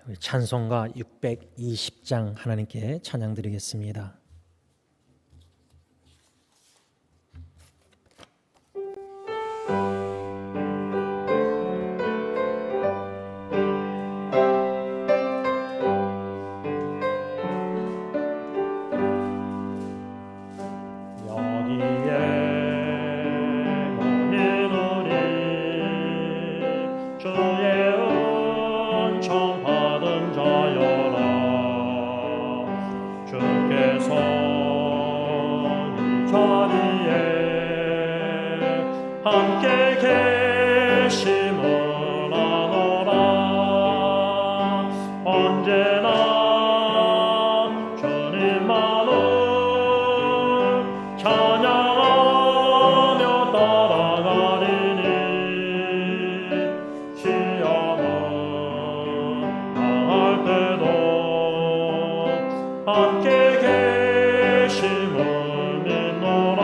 우리 찬송가 620장 하나님께 찬양 드리겠습니다. 함께 계심을 아노라. 언제나 주님만을 찬양하며 따라가리니 시험을 당할 때도 함께 계심을 믿노라.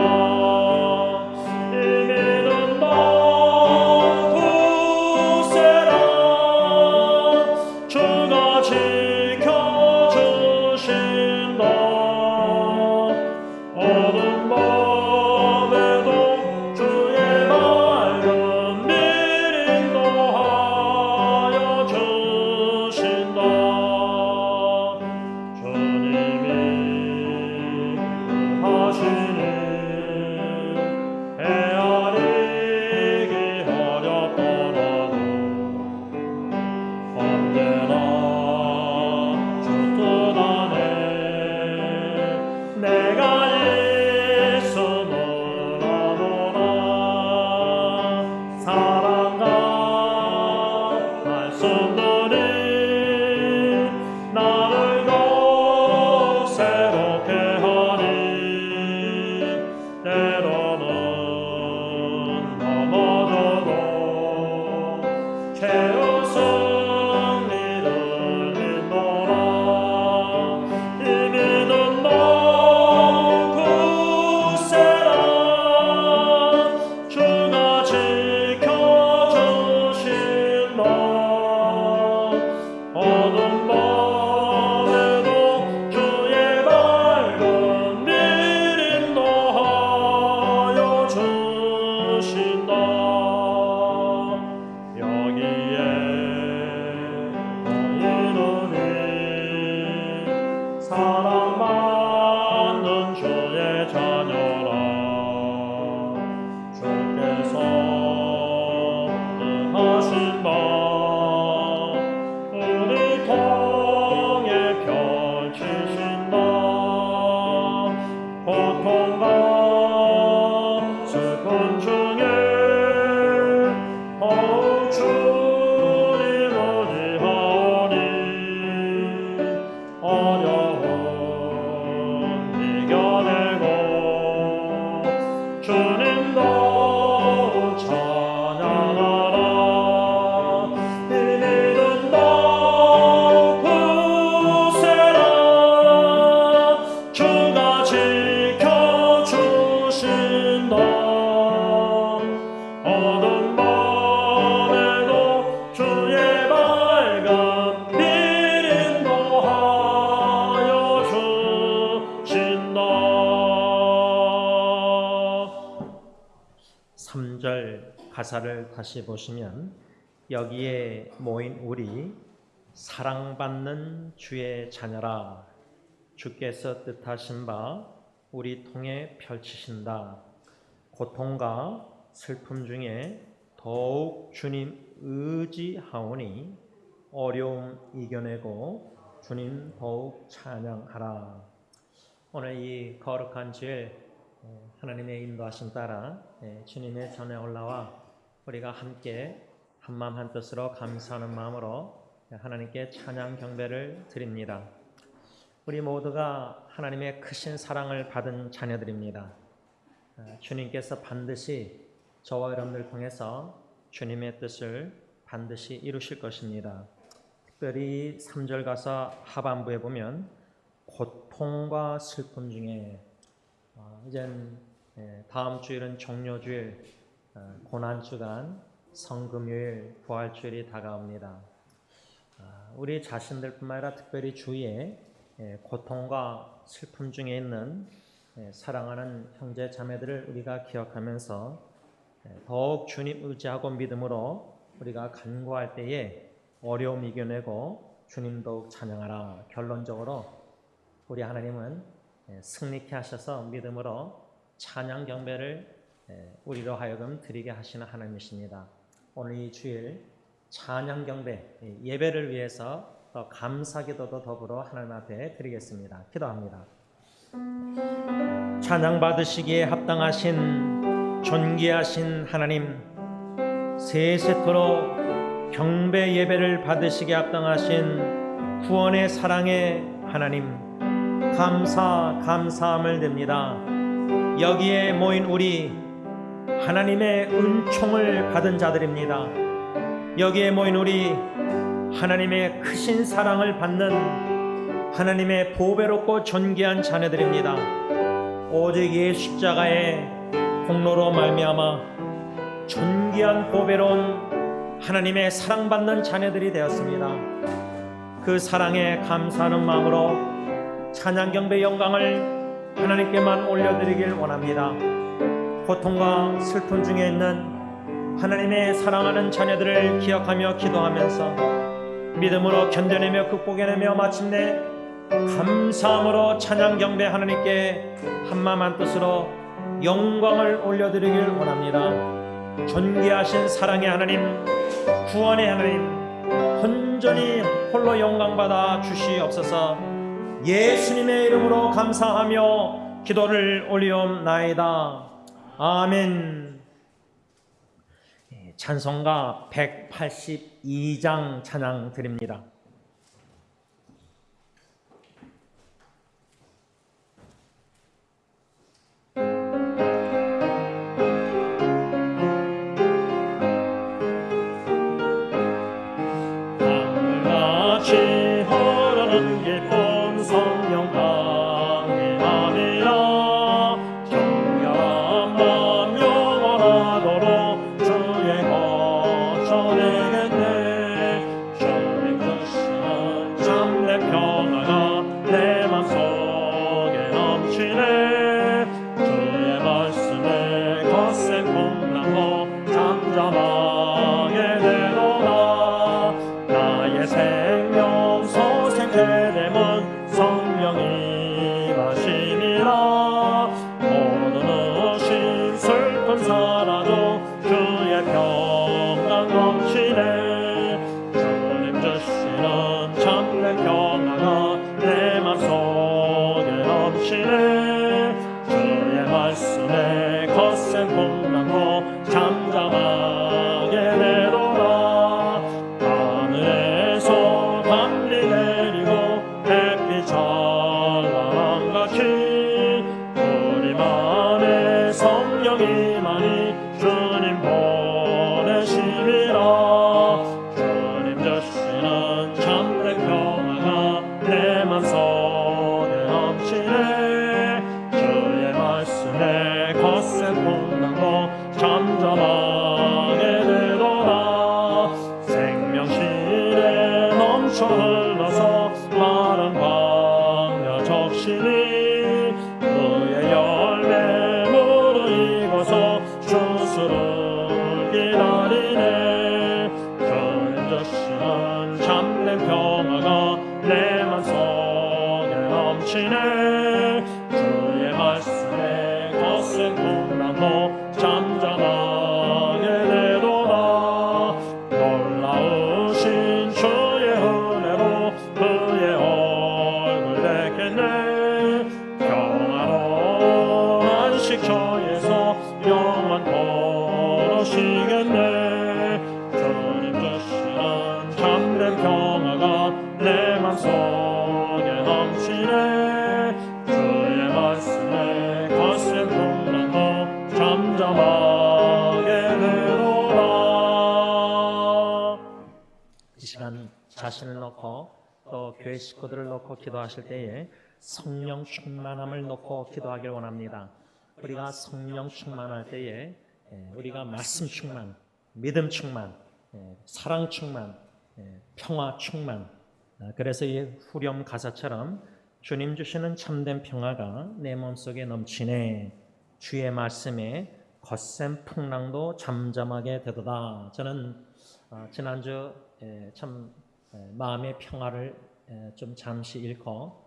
사랑받는 주의 자녀라. 주께서 뜻하신 바 우리 통해 펼치신다. 고통과 슬픔 중에 더욱 주님을 의하오니 어려움 이겨내고 주님도 찬양하라. 이 믿음도 굳세라. 주가 지켜주신다. 어둠 밤에도 주의 밝은 빛 인도하여 주신다. 3절 가사를 다시 보시면 여기에 모인 우리 사랑받는 주의 자녀라. 주께서 뜻하신 바 우리 통해 펼치신다. 고통과 슬픔 중에 더욱 주님 의지하오니 어려움 이겨내고 주님 더욱 찬양하라. 오늘 이 거룩한 주일 하나님의 인도하심 따라 주님의 전에 올라와 우리가 함께 한마음 한뜻으로 감사하는 마음으로 하나님께 찬양 경배를 드립니다. 우리 모두가 하나님의 크신 사랑을 받은 자녀들입니다. 주님께서 반드시 저와 여러분들 통해서 주님의 뜻을 반드시 이루실 것입니다. 특별히 3절 가사 하반부에 보면 고통과 슬픔 중에 이젠 다음 주일은 종료주일, 고난주간 성금요일 부활주일이 다가옵니다. 우리 자신들뿐만 아니라 특별히 주위에 고통과 슬픔 중에 있는 사랑하는 형제 자매들을 우리가 기억하면서 더욱 주님 의지하고 믿음으로 우리가 간구할 때에 어려움 이겨내고 주님 더욱 찬양하라. 결론적으로 우리 하나님은 승리케 하셔서 믿음으로 찬양 경배를 우리로 하여금 드리게 하시는 하나님이십니다. 오늘 이 주일 찬양 경배 예배를 위해서 더 감사기도도 더불어 하나님 앞에 드리겠습니다. 기도합니다. 찬양 받으시기에 합당하신 존귀하신 하나님, 세세토록 경배 예배를 받으시기에 합당하신 구원의 사랑의 하나님, 감사함을 드립니다. 여기에 모인 우리 하나님의 은총을 받은 자들입니다. 여기에 모인 우리 하나님의 크신 사랑을 받는 하나님의 보배롭고 존귀한 자녀들입니다. 오직 예수 십자가의 공로로 말미암아 존귀한 보배로운 하나님의 사랑받는 자녀들이 되었습니다. 그 사랑에 감사하는 마음으로 찬양 경배 영광을 하나님께만 올려드리길 원합니다. 고통과 슬픔 중에 있는 하나님의 사랑하는 자녀들을 기억하며 기도하면서 믿음으로 견뎌내며 극복해내며 마침내 감사함으로 찬양 경배 하나님께 한마음 한뜻으로 영광을 올려드리길 원합니다. 존귀하신 사랑의 하나님, 구원의 하나님, 온전히 홀로 영광받아 주시옵소서. 예수님의 이름으로 감사하며 기도를 올리옵나이다. 아멘. 찬송가 182장 찬양 드립니다. 하늘같이 흐르는 기쁜 성령 강림하리라. 정결한 마음 영원하도록 주의 거처 되겠네. 주님 주시는 참된 평화가 내 맘속에 넘치네. 주의 말씀에 거센 풍랑도 잠잠하게 되도다. 나의 생명 소생되dem은 성령이 마심이라. 모든 의심 슬픔 사라져 주의 평강 넘치네. 주님 주시는 참된 평화가 내 맘속에 넘치네. 주의 말씀에 거센 풍랑도 잠잠하게 되도다. 하늘에서 담비 내리고 햇빛 찬란한 같이 우리 맘에 성령이 많이 주님 보내심이라. 주님 주시는 참된 평화가 내 맘속에 넘치네. 주의 말씀에 거센 풍랑도 잠잠하게 되도다. 생명실에 넘쳐 흘러서 마른 광야 적시니 그의 열매 무르익어서 주수를 기다리네. 주님 주시는 참된 평화가 내 맘속에 넘치네. 주의 말씀에 거센 풍랑도 잠잠하게 되도다. 놀라우신 주의 은혜로 그의 얼굴 뵙겠네. 평화로운 안식처에서 영원토록 쉬겠네. 주님 주시는 참된 평화가 내 맘속에 넘치네. 주의 말씀에 거센 풍랑도 잠잠하게 되도다. 이 시간 자신을 놓고 또 교회 식구들을 놓고 기도하실 때에 성령 충만함을 놓고 기도하길 원합니다. 우리가 성령 충만할 때에 우리가 말씀 충만, 믿음 충만, 사랑 충만, 평화 충만. 그래서 이 후렴 가사처럼 주님 주시는 참된 평화가 내 몸속에 넘치네. 주의 말씀에 거센 풍랑도 잠잠하게 되도다. 저는 지난주 참 마음의 평화를 좀 잠시 잃고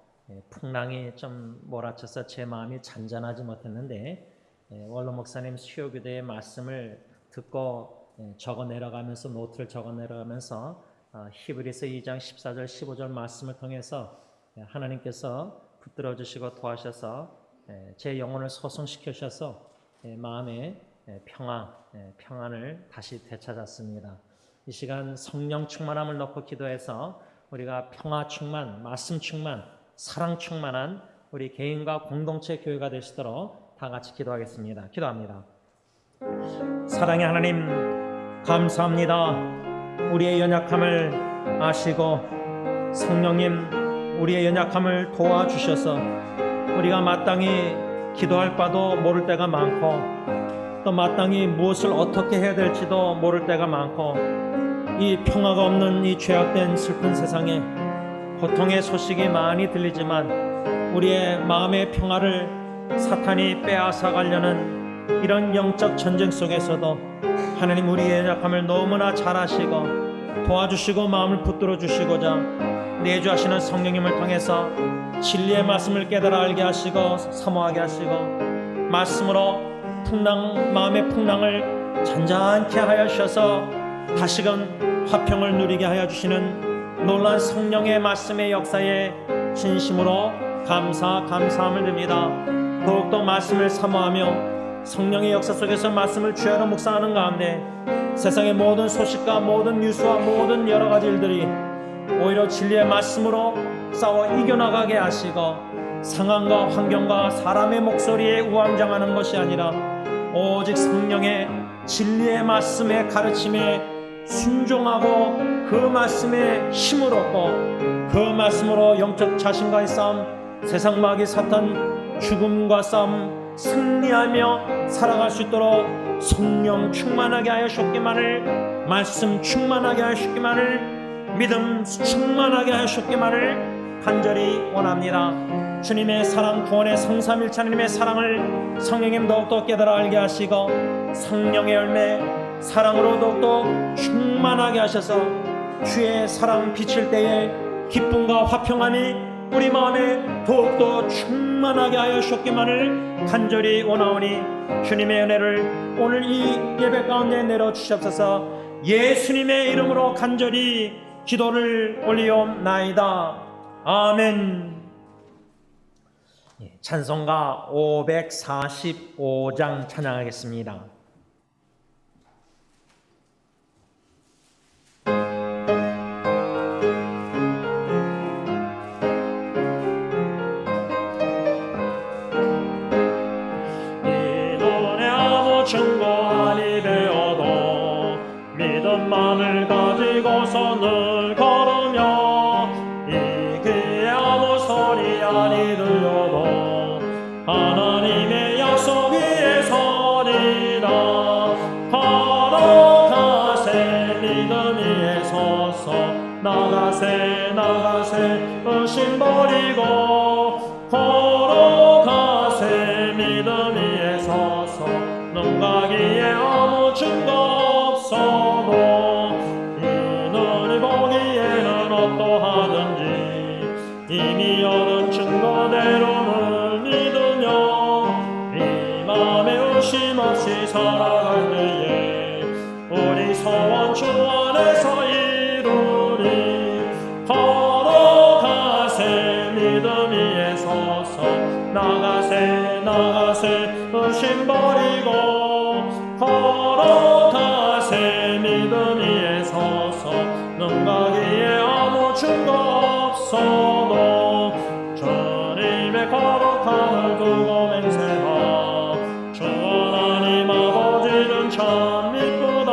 풍랑이 좀 몰아쳐서 제 마음이 잔잔하지 못했는데 원로 목사님 수요교대의 말씀을 듣고 적어 내려가면서 노트를 적어 내려가면서 히브리서 2장 14절 15절 말씀을 통해서 하나님께서 붙들어 주시고 도와셔서 제 영혼을 소성시켜 주셔서 마음의 평안을 다시 되찾았습니다. 이 시간 성령 충만함을 넣고 기도해서 우리가 평화 충만, 말씀 충만, 사랑 충만한 우리 개인과 공동체 교회가 되시도록 다 같이 기도하겠습니다. 기도합니다. 사랑의 하나님, 감사합니다. 우리의 연약함을 아시고 성령님, 우리의 연약함을 도와주셔서 우리가 마땅히 기도할 바도 모를 때가 많고 또 마땅히 무엇을 어떻게 해야 될지도 모를 때가 많고 이 평화가 없는 이 죄악된 슬픈 세상에 고통의 소식이 많이 들리지만 우리의 마음의 평화를 사탄이 빼앗아 가려는 이런 영적 전쟁 속에서도 하나님 우리의 연약함을 너무나 잘 아시고 도와주시고 마음을 붙들어 주시고자 내주하시는 성령님을 통해서 진리의 말씀을 깨달아 알게 하시고 사모하게 하시고 말씀으로 마음의 풍랑을 잔잔케 하여 주셔서 다시금 화평을 누리게 하여 주시는 놀라운 성령의 말씀의 역사에 진심으로 감사함을 드립니다. 더욱더 말씀을 사모하며 성령의 역사 속에서 말씀을 주야로 묵상하는 가운데 세상의 모든 소식과 모든 뉴스와 모든 여러 가지 일들이 오히려 진리의 말씀으로 싸워 이겨나가게 하시고 상황과 환경과 사람의 목소리에 우왕좌왕하는 것이 아니라 오직 성령의 진리의 말씀의 가르침에 순종하고 그 말씀에 힘을 얻고 그 말씀으로 영적 자신과의 싸움, 세상 마귀 사탄 죽음과 싸움 승리하며 살아갈 수 있도록 성령 충만하게 하여 주셨기만을, 말씀 충만하게 하여 주셨기만을, 믿음 충만하게 하여 주셨기만을 간절히 원합니다. 주님의 사랑, 구원의 성삼일체 하나님의 사랑을 성령님 더욱더 깨달아 알게 하시고 성령의 열매 사랑으로 더욱더 충만하게 하셔서 주의 사랑 비칠 때에 기쁨과 화평함이 우리 마음에 더욱더 충만하게 하여 주셨기만을 간절히 원하오니 주님의 은혜를 오늘 이 예배 가운데 내려주시옵소서. 예수님의 이름으로 간절히 기도를 올리옵나이다. 아멘. 찬송가 545장 찬양하겠습니다. 이돈의 아무 증거 아니 되어도 믿음만을 가지고서 늘 걸으며 이 귀에 아무 소리 아니 들려도 하나님의 약속 위에 서리라. 걸어가세 믿음 위에 서서 나가세 의심 버리고 걸어가세 믿음 위에 서서 눈 가기에 아무 증거 없어도 이 눈이 보기에는 어떠하든지 이미 얻은 증거대로는 믿으며 이 맘에 의심 없이 살아갈 때에 우리 소원 주 안에서 이루리. 걸어가세 믿음 위에 서서 나가세 의심 버리고 걸어가세 믿음 위에 서서 눈 가기에 아무 증거 없어도 주님의 거룩함을 두고 맹세하. 주 하나님 아버지는 참 이쁘다.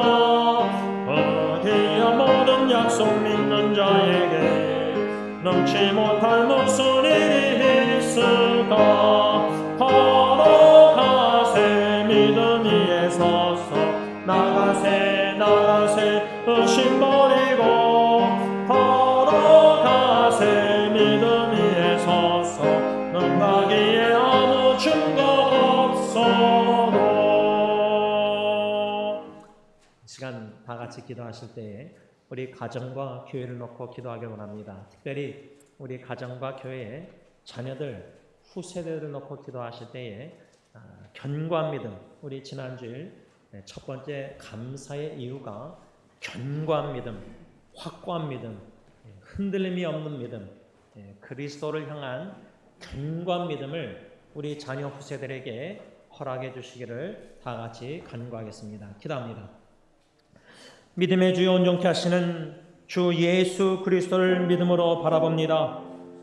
귀한 모든 약속 믿는 자에게 넘지 못할 무슨 일이 있을까. 걸어가세 믿음 위에 서서 걸어가세 의심 버리고 걸어가세 믿음 위에 서서 능가기에 아무 증거 없어도. 이 시간 다 같이 기도하실 때에 우리 가정과 교회를 놓고 기도하길 원합니다. 특별히 우리 가정과 교회의 자녀들, 후세대를 놓고 기도하실 때에 견고한 믿음, 우리 지난주일 첫 번째 감사의 이유가 견고한 믿음, 확고한 믿음, 흔들림이 없는 믿음, 그리스도를 향한 견고한 믿음을 우리 자녀 후세들에게 허락해 주시기를 다 같이 간구하겠습니다. 기도합니다. 믿음의 주 온전케 하시는 주 예수 그리스도를 믿음으로 바라봅니다.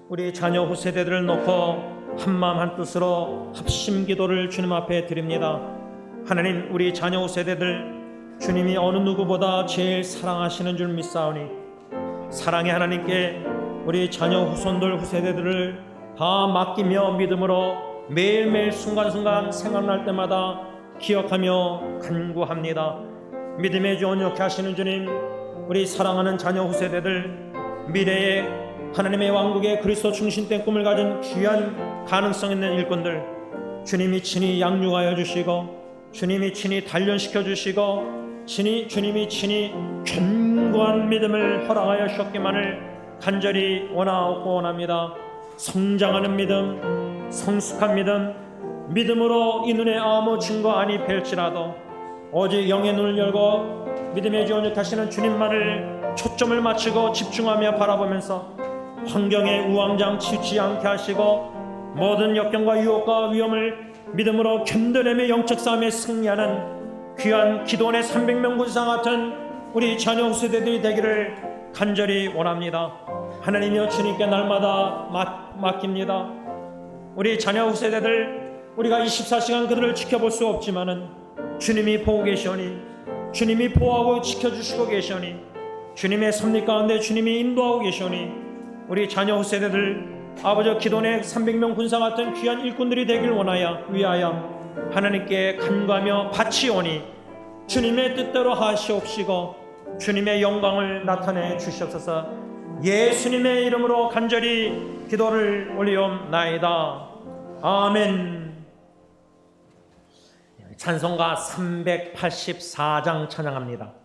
우리 자녀 후세대들을 놓고 한마음 한뜻으로 합심 기도를 주님 앞에 드립니다. 하나님, 우리 자녀 후세대들 주님이 어느 누구보다 제일 사랑하시는 줄 믿사오니 사랑의 하나님께 우리 자녀 후손들 후세대들을 다 맡기며 믿음으로 매일매일 순간순간 생각날 때마다 기억하며 간구합니다. 믿음의 주 온전케 하시는 주님, 우리 사랑하는 자녀 후세대들 미래에 하나님의 왕국의 그리스도 중심된 꿈을 가진 귀한 가능성 있는 일꾼들 주님이 친히 양육하여 주시고 주님이 친히 단련시켜 주시고 주님이 친히 견고한 믿음을 허락하여 주셨기만을 간절히 원하옵고 원합니다. 성장하는 믿음, 성숙한 믿음, 믿음으로 이 눈에 아무 증거 아니 뵐지라도 오직 영의 눈을 열고 믿음의 주 온전케 하시는 주님만을 초점을 맞추고 집중하며 바라보면서 환경에 우왕좌왕 치우치지 않게 하시고 모든 역경과 유혹과 위험을 믿음으로 견뎌내며 영적 싸움에 승리하는 귀한 기도원의 300명 군사 같은 우리 자녀 후세대들이 되기를 간절히 원합니다. 하나님이여 주님께 날마다 맡깁니다. 우리 자녀 후세대들 우리가 24시간 그들을 지켜볼 수 없지만은 주님이 보고 계시오니 주님이 보호하고 지켜주시고 계시오니 주님의 섭리 가운데 주님이 인도하고 계시오니 우리 자녀 후세대들 아버지 기도원의 300명 군사 같은 귀한 일꾼들이 되길 위하여 하나님께 간구하며 바치오니 주님의 뜻대로 하시옵시고 주님의 영광을 나타내 주시옵소서. 예수님의 이름으로 간절히 기도를 올리옵나이다. 아멘. 찬송가 384장 찬양합니다.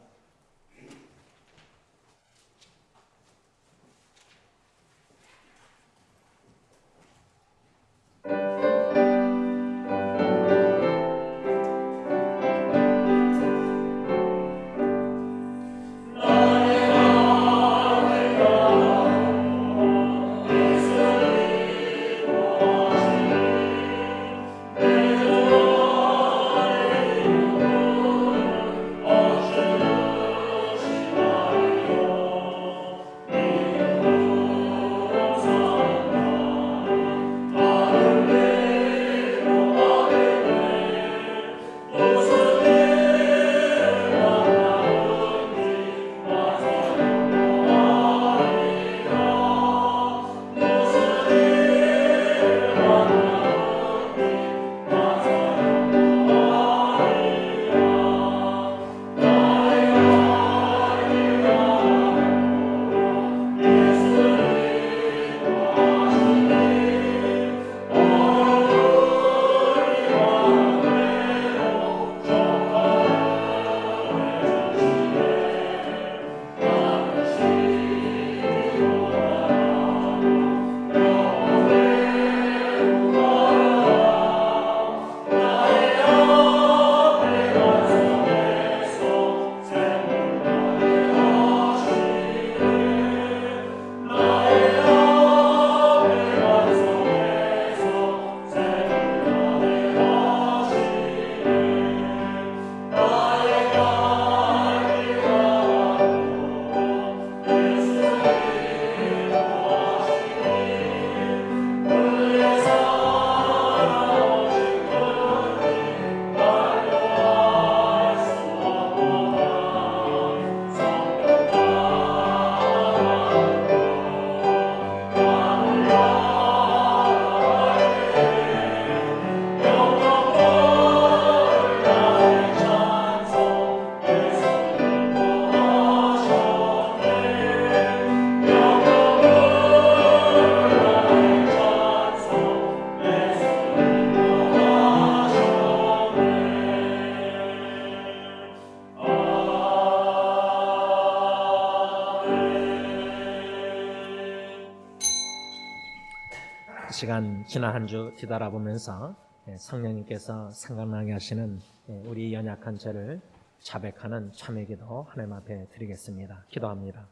시간 지난 한 주 뒤돌아보면서 성령님께서 생각나게 하시는 우리 연약한 죄를 자백하는 참회 기도 하나님 앞에 드리겠습니다. 기도합니다.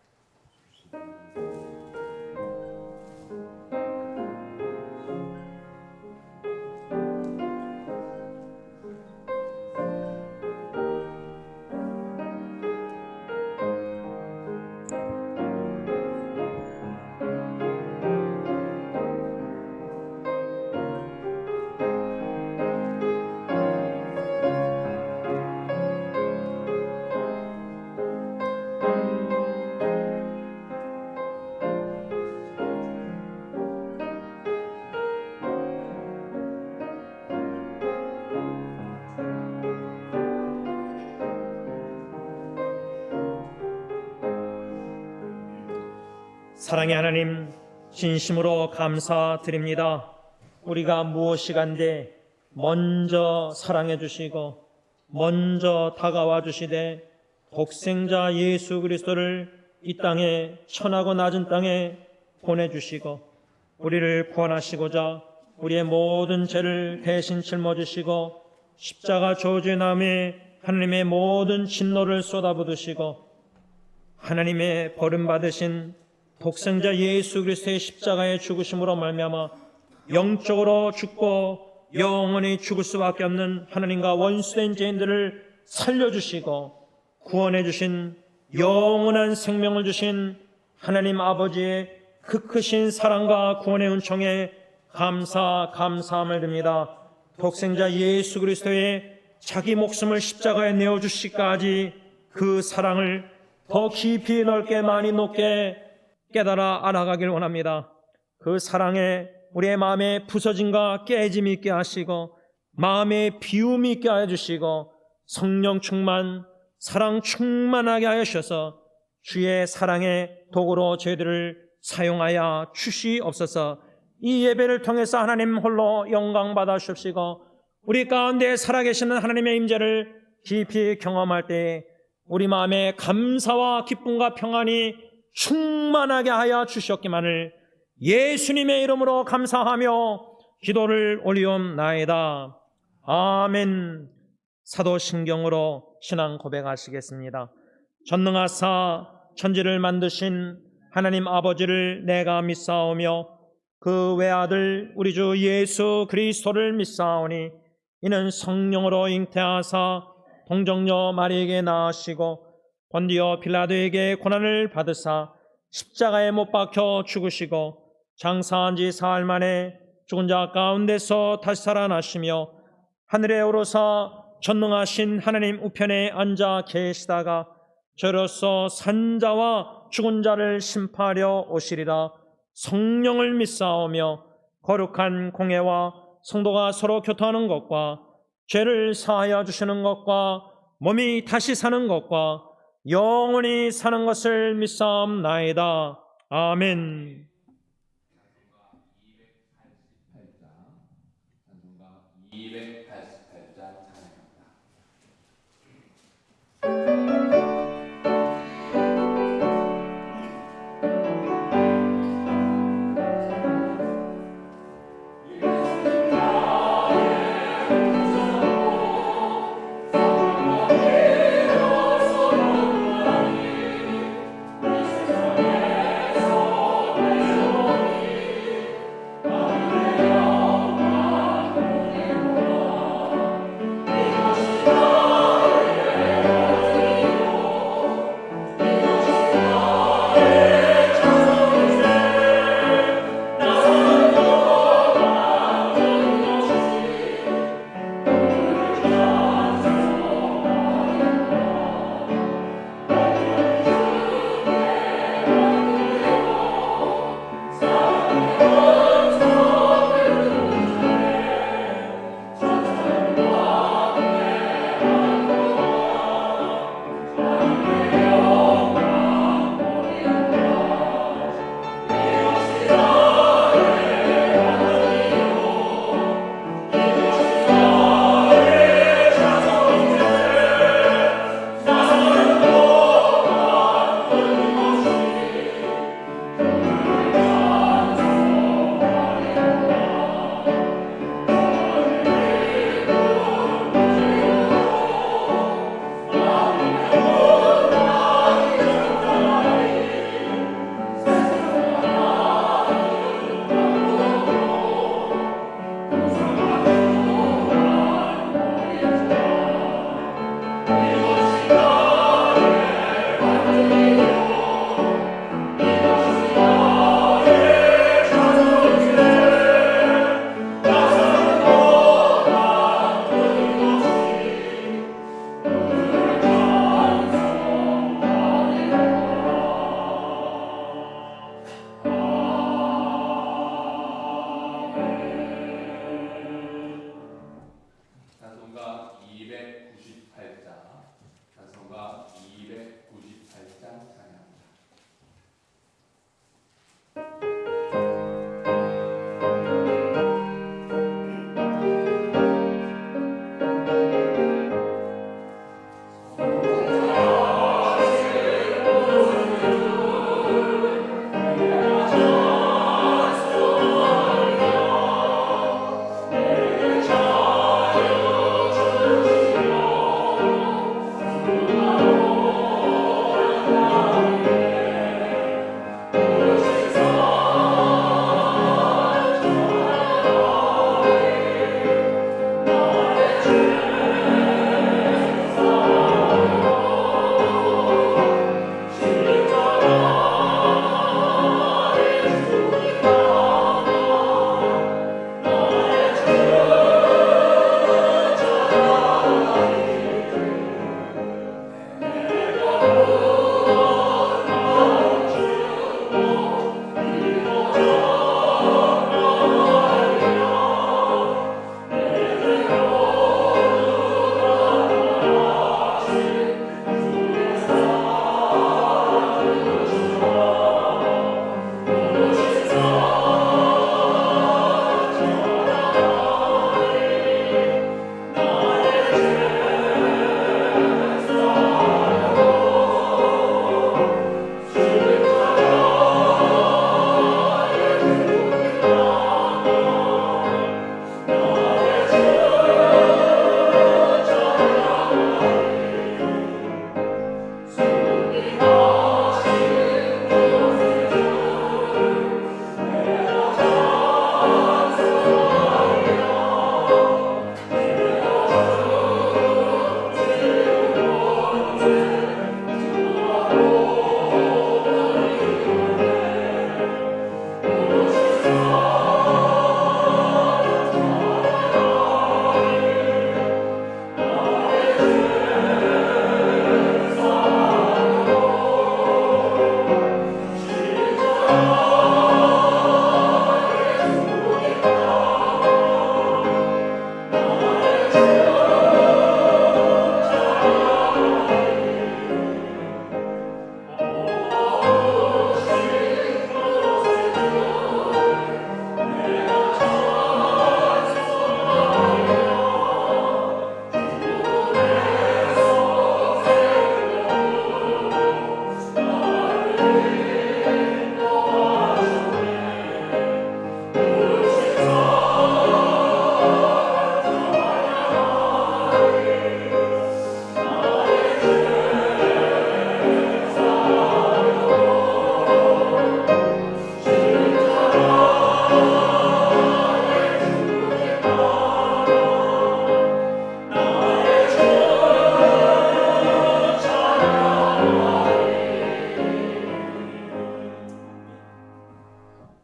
사랑의 하나님, 진심으로 감사드립니다. 우리가 무엇이간데 먼저 사랑해 주시고 먼저 다가와 주시되 독생자 예수 그리스도를 이 땅에, 천하고 낮은 땅에 보내주시고 우리를 구원하시고자 우리의 모든 죄를 대신 짊어지시고 십자가 저주남에 하나님의 모든 진노를 쏟아부으시고 하나님의 버림받으신 독생자 예수 그리스도의 십자가의 죽으심으로 말미암아 영적으로 죽고 영원히 죽을 수밖에 없는 하나님과 원수된 죄인들을 살려주시고 구원해 주신 영원한 생명을 주신 하나님 아버지의 그 크신 사랑과 구원의 은총에 감사함을 드립니다. 독생자 예수 그리스도의 자기 목숨을 십자가에 내어주시기까지 그 사랑을 더 깊이 넓게 많이 높게 깨달아 알아가길 원합니다. 그 사랑에 우리의 마음에 부서짐과 깨짐이 있게 하시고 마음에 비움이 있게 하여 주시고 성령 충만, 사랑 충만하게 하여 주셔서 주의 사랑의 도구로 저희들을 사용하여 주시옵소서. 이 예배를 통해서 하나님 홀로 영광 받아 주십시고 우리 가운데 살아계시는 하나님의 임재를 깊이 경험할 때 우리 마음에 감사와 기쁨과 평안이 충만하게 하여 주셨기만을 예수님의 이름으로 감사하며 기도를 올리옵나이다. 아멘. 사도신경으로 신앙 고백하시겠습니다. 전능하사 천지를 만드신 하나님 아버지를 내가 믿사오며 그 외아들 우리 주 예수 그리스도를 믿사오니 이는 성령으로 잉태하사 동정녀 마리에게 낳으시고 본디오 빌라도에게 고난을 받으사 십자가에 못 박혀 죽으시고 장사한 지 사흘 만에 죽은 자 가운데서 다시 살아나시며 하늘에 오르사 전능하신 하나님 우편에 앉아 계시다가 저로서 산자와 죽은 자를 심판하려 오시리라. 성령을 믿사오며 거룩한 공회와 성도가 서로 교통하는 것과 죄를 사하여 주시는 것과 몸이 다시 사는 것과 영원히 사는 것을 믿사옵나이다. 아멘. 찬송가 288장 찬양합니다. 내 찬송가 298장, 찬송가 298장 찬양합니다.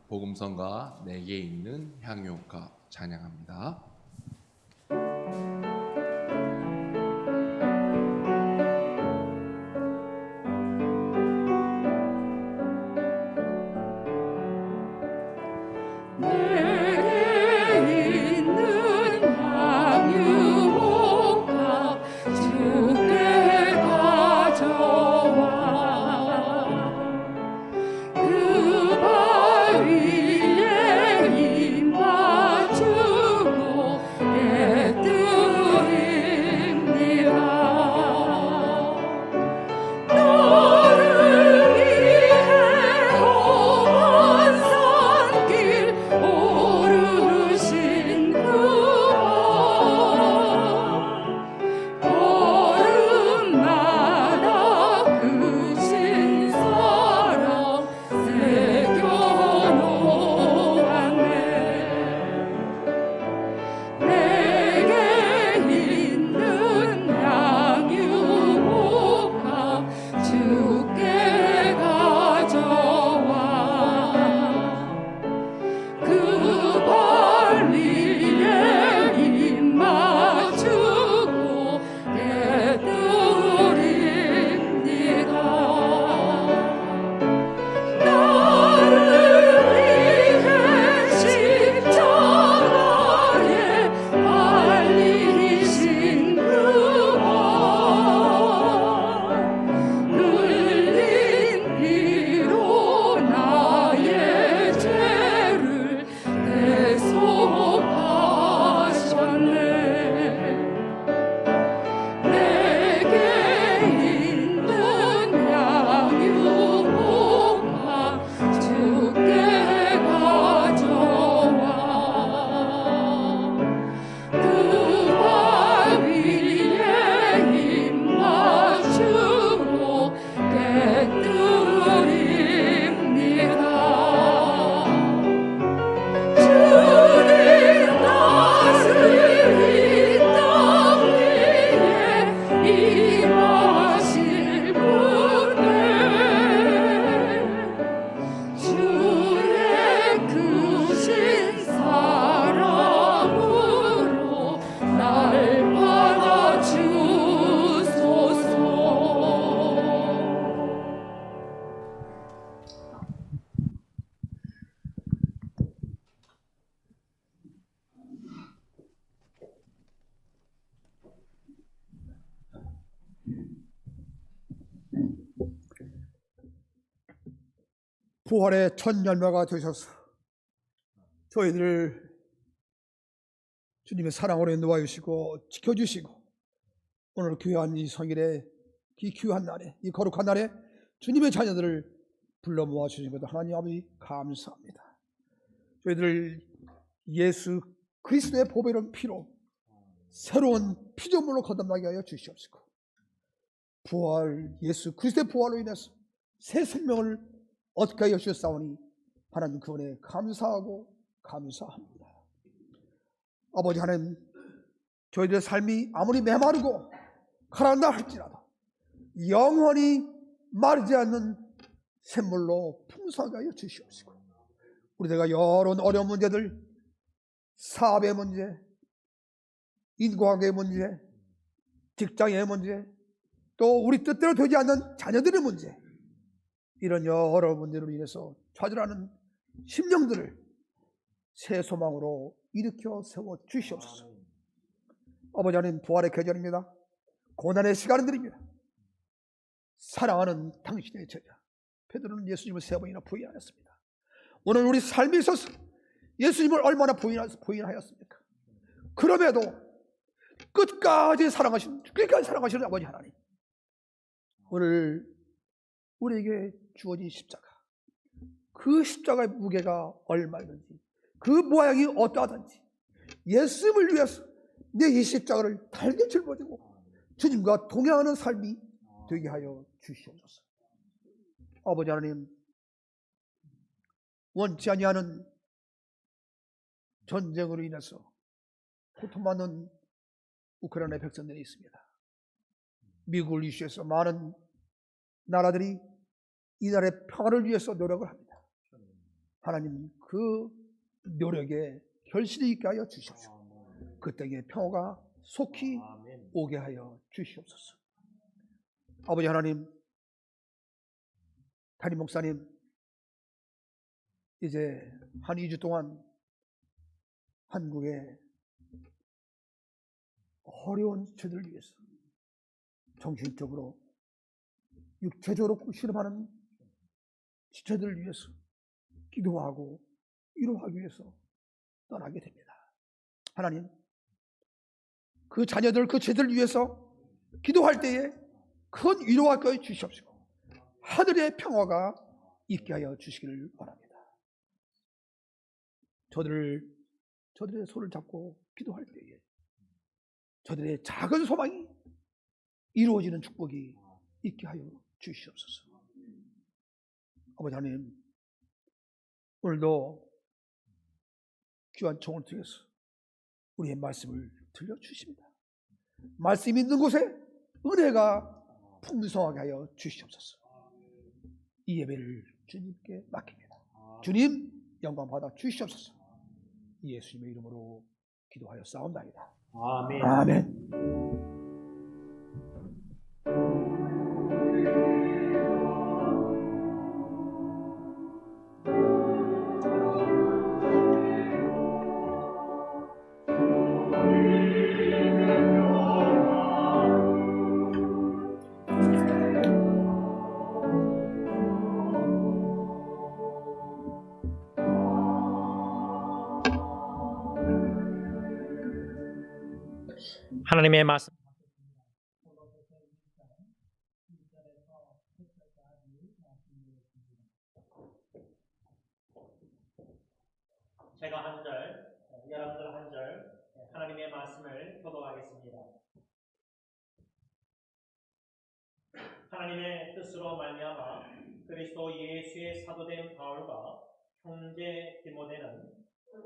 복음성가 내게 있는 향유가 찬양합니다. 그 발 위에 입 맞추고 부활의 첫 열매가 되셔서 저희들을 주님의 사랑으로 인도하여 주시고 지켜주시고 오늘 귀한 이 성일에 이 귀한 날에 이 거룩한 날에 주님의 자녀들을 불러 모아 주신 것도 하나님 아버지 감사합니다. 저희들 예수 그리스도의 보배로운 피로 새로운 피조물로 거듭나게 하여 주시옵시고 부활 예수 그리스도의 부활로 인해서 새 생명을 얻게 하여 주셨사오니 하나님 그 은혜에 감사하고 감사합니다. 아버지 하나님, 저희들의 삶이 아무리 메마르고 가라앉아 할지라도 영원히 마르지 않는 샘물로 풍성하게 하여 주시옵시고 우리가 여러 어려운 문제들, 사업의 문제, 인과관계의 문제, 직장의 문제, 또 우리 뜻대로 되지 않는 자녀들의 문제, 이런 여러 문제로 인해서 좌절하는 심령들을 새 소망으로 일으켜 세워 주시옵소서. 아버지 하나님, 부활의 계절입니다. 고난의 시간들입니다. 사랑하는 당신의 제자 베드로는 예수님을 3번이나 부인하였습니다. 오늘 우리 삶에 있어서 예수님을 얼마나 부인하였습니까? 그럼에도 끝까지 사랑하시는 아버지 하나님, 오늘 우리에게 주어진 십자가, 그 십자가의 무게가 얼마든지 그 모양이 어떠하든지 예수님을 위해서 내 이 십자가를 달게 짊어지고 주님과 동행하는 삶이 되게 하여 주시옵소서. 아버지 하나님, 원치 아니하는 전쟁으로 인해서 고통받는 우크라이나 백성들이 있습니다. 미국을 이슈해서 많은 나라들이 이 나라의 평화를 위해서 노력을 합니다. 하나님, 그 노력에 결실이 있게 하여 주십시오. 그 땅에 평화가 속히 오게 하여 주시옵소서. 아버지 하나님, 담임 목사님 이제 한 2주 동안 한국의 어려운 지체들을 위해서 정신적으로 육체적으로 실험하는 지체들을 위해서 기도하고 위로하기 위해서 떠나게 됩니다. 하나님, 그 자녀들, 그 지체들을 위해서 기도할 때에 큰 위로와 껴 주시옵시고 하늘의 평화가 있게 하여 주시기를 바랍니다. 저들의 손을 잡고 기도할 때에 저들의 작은 소망이 이루어지는 축복이 있게 하여 주시옵소서. 아버지 하나님, 오늘도 귀한 총을 통해서 우리의 말씀을 들려주십니다. 말씀이 있는 곳에 은혜가 풍성하게 하여 주시옵소서. 이 예배를 주님께 맡깁니다. 주님, 영광 받아 주시옵소서. 예수님의 이름으로 기도하여 싸움나이다. 아멘. 아멘. 하나님의 말씀. 제가 한 절, 여러분들 한 절, 하나님의 말씀을 교독하겠습니다. 하나님의 뜻으로 말미암아 그리스도 예수의 사도된 바울과 형제 디모데는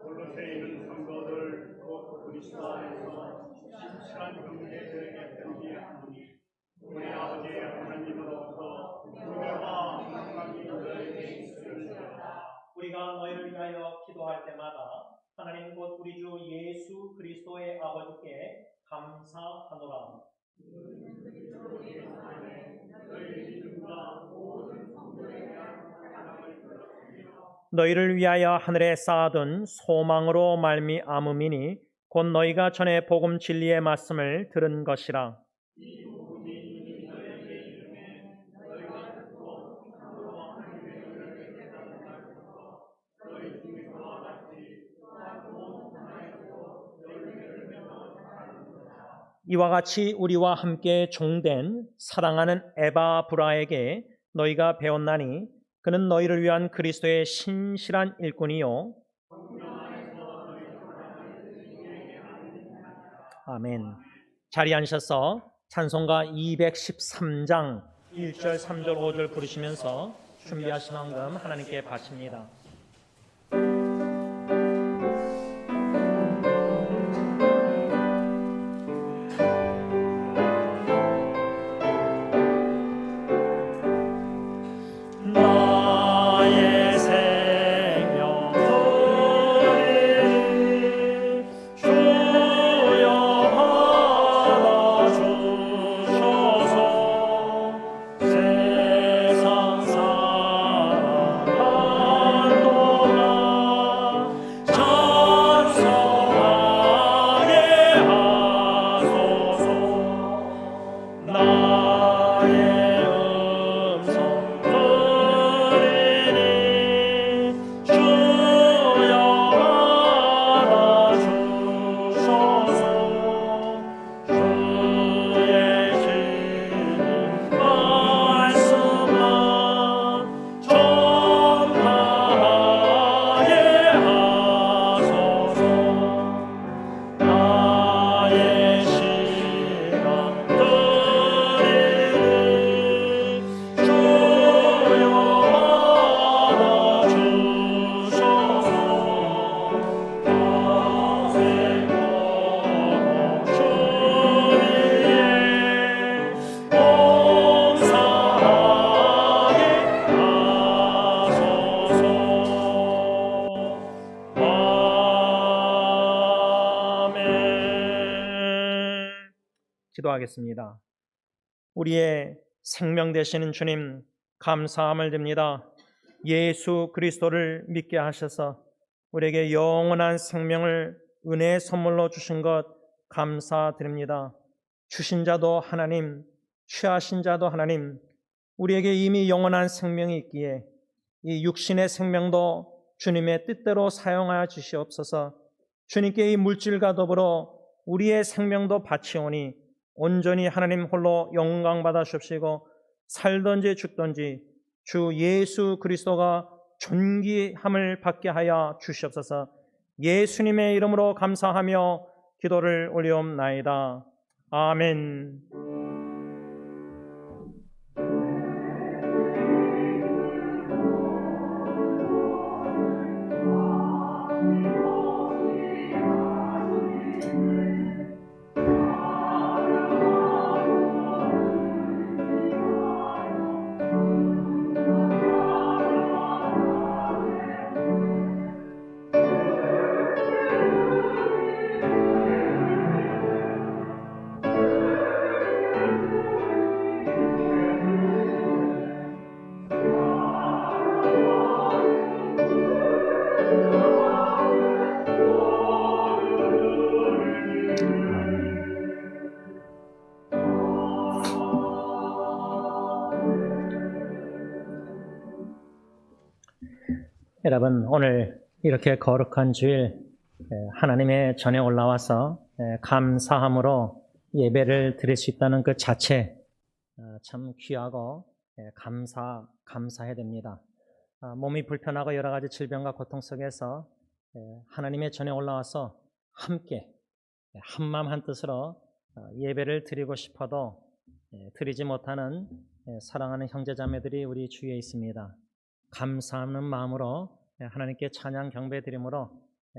골로새에 있는 성도들 곧 그리스도 안에서 신실한 형제들에게 편지하노니 우리 아버지 하나님으로부터 은혜와 평강이 너희에게 있을지어다. 우리가 너희를 위하여 기도할 때마다 하나님 곧 우리 주 예수 그리스도의 아버지께 감사하노라. 너희를 위하여 하늘에 쌓아둔 소망으로 말미암음이니 곧 너희가 전에 복음 진리의 말씀을 들은 것이라. 이와 같이 우리와 함께 종된 사랑하는 에바브라에게 너희가 배웠나니 그는 너희를 위한 그리스도의 신실한 일꾼이요. 아멘. 자리에 앉으셔서 찬송가 213장 1절, 3절, 5절 부르시면서 준비하신 만큼 하나님께 바칩니다. 나의 생명 소리 주여 받아주셔서 세상 살아갈 동안 찬송하게 하소서. 나의 음성 들리니 주여 받아주셔서 주의 진리 말씀만 전하게 하소서. 나의 시간들이 주여 받아주셔서 평생 보고 주위에 봉사하게 하소서. 아멘. 기도하겠습니다. 우리의 생명 되시는 주님 감사함을 드립니다. 예수 그리스도를 믿게 하셔서 우리에게 영원한 생명을 은혜의 선물로 주신 것 감사드립니다. 주신 자도 하나님, 취하신 자도 하나님, 우리에게 이미 영원한 생명이 있기에 이 육신의 생명도 주님의 뜻대로 사용하여 주시옵소서. 주님께 이 물질과 더불어 우리의 생명도 바치오니 온전히 하나님 홀로 영광 받아 주옵시고 살든지 죽든지 주 예수 그리스도가 존귀함을 받게 하여 주시옵소서. 예수님의 이름으로 감사하며 기도를 올리옵나이다. 아멘. 여러분, 오늘 이렇게 거룩한 주일 하나님의 전에 올라와서 감사함으로 예배를 드릴 수 있다는 그 자체 참 귀하고 감사해야 됩니다. 몸이 불편하고 여러 가지 질병과 고통 속에서 하나님의 전에 올라와서 함께 한마음 한뜻으로 예배를 드리고 싶어도 드리지 못하는 사랑하는 형제자매들이 우리 주위에 있습니다. 감사하는 마음으로 하나님께 찬양 경배드림으로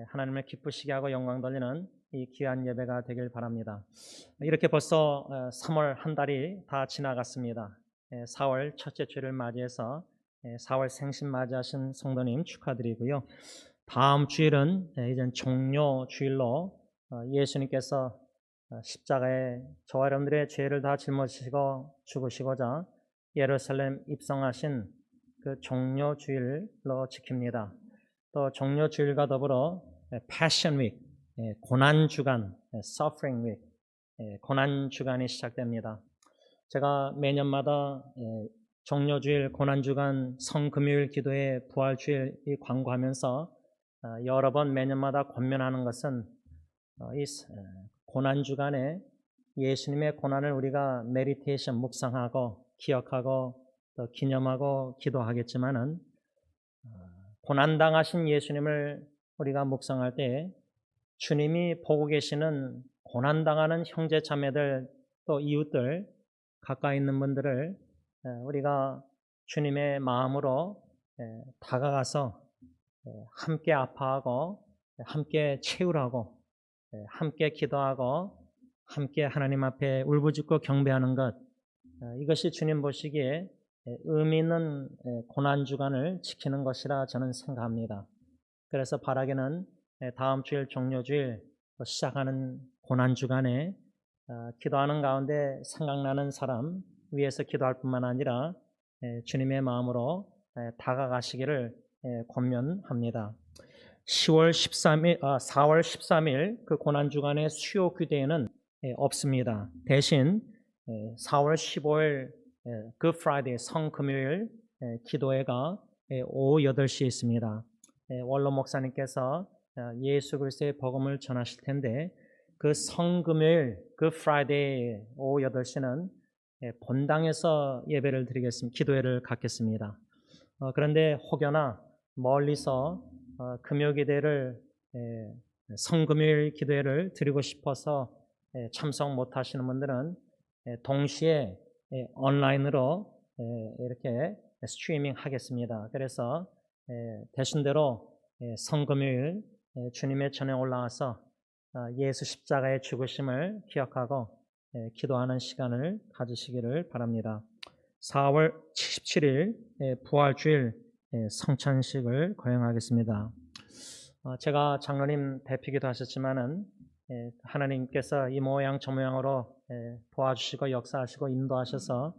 하나님을 기쁘시게 하고 영광 돌리는 이 귀한 예배가 되길 바랍니다. 이렇게 벌써 3월 한 달이 다 지나갔습니다. 4월 첫째 주를 맞이해서 4월 생신 맞이하신 성도님 축하드리고요. 다음 주일은 이제 종료 주일로 예수님께서 십자가에 저와 여러분들의 죄를 다 짊어지시고 죽으시고자 예루살렘 입성하신 그 종료 주일로 지킵니다. 또 종료 주일과 더불어 Passion Week, 고난 주간, Suffering Week, 고난 주간이 시작됩니다. 제가 매년마다 종료 주일, 고난 주간, 성금요일 기도회, 부활 주일 이 광고하면서 여러 번 매년마다 권면하는 것은 이 고난 주간에 예수님의 고난을 우리가 메디테이션 묵상하고 기억하고 또 기념하고 기도하겠지만은 고난 당하신 예수님을 우리가 묵상할 때 주님이 보고 계시는 고난 당하는 형제 자매들 또 이웃들 가까이 있는 분들을 우리가 주님의 마음으로 다가가서 함께 아파하고 함께 채우라고 함께 기도하고 함께 하나님 앞에 울부짖고 경배하는 것, 이것이 주님 보시기에 의미 있는 고난주간을 지키는 것이라 저는 생각합니다. 그래서 바라기는 다음 주일 종료주일 시작하는 고난주간에 기도하는 가운데 생각나는 사람 위해서 기도할 뿐만 아니라 주님의 마음으로 다가가시기를 권면합니다. 4월 13일 그 고난주간의 수요 규대에는 없습니다. 대신 4월 15일 그 프라이데이 성금요일 기도회가 오후 8시에 있습니다. 원로 목사님께서 예수 그리스도의 복음을 전하실 텐데 그 성금요일 그 프라이데이 오후 8시는 본당에서 예배를 드리겠습니다. 기도회를 갖겠습니다. 그런데 혹여나 멀리서 금요기대를 성금요일 기도회를 드리고 싶어서 참석 못하시는 분들은 동시에 온라인으로 이렇게 스트리밍 하겠습니다. 그래서 대신대로 성금요일 주님의 전에 올라와서 예수 십자가의 죽으심을 기억하고 기도하는 시간을 가지시기를 바랍니다. 4월 17일 부활주일 성찬식을 거행하겠습니다. 제가 장로님 대표기도 하셨지만은 하나님께서 이 모양 저 모양으로 도와주시고 역사하시고 인도하셔서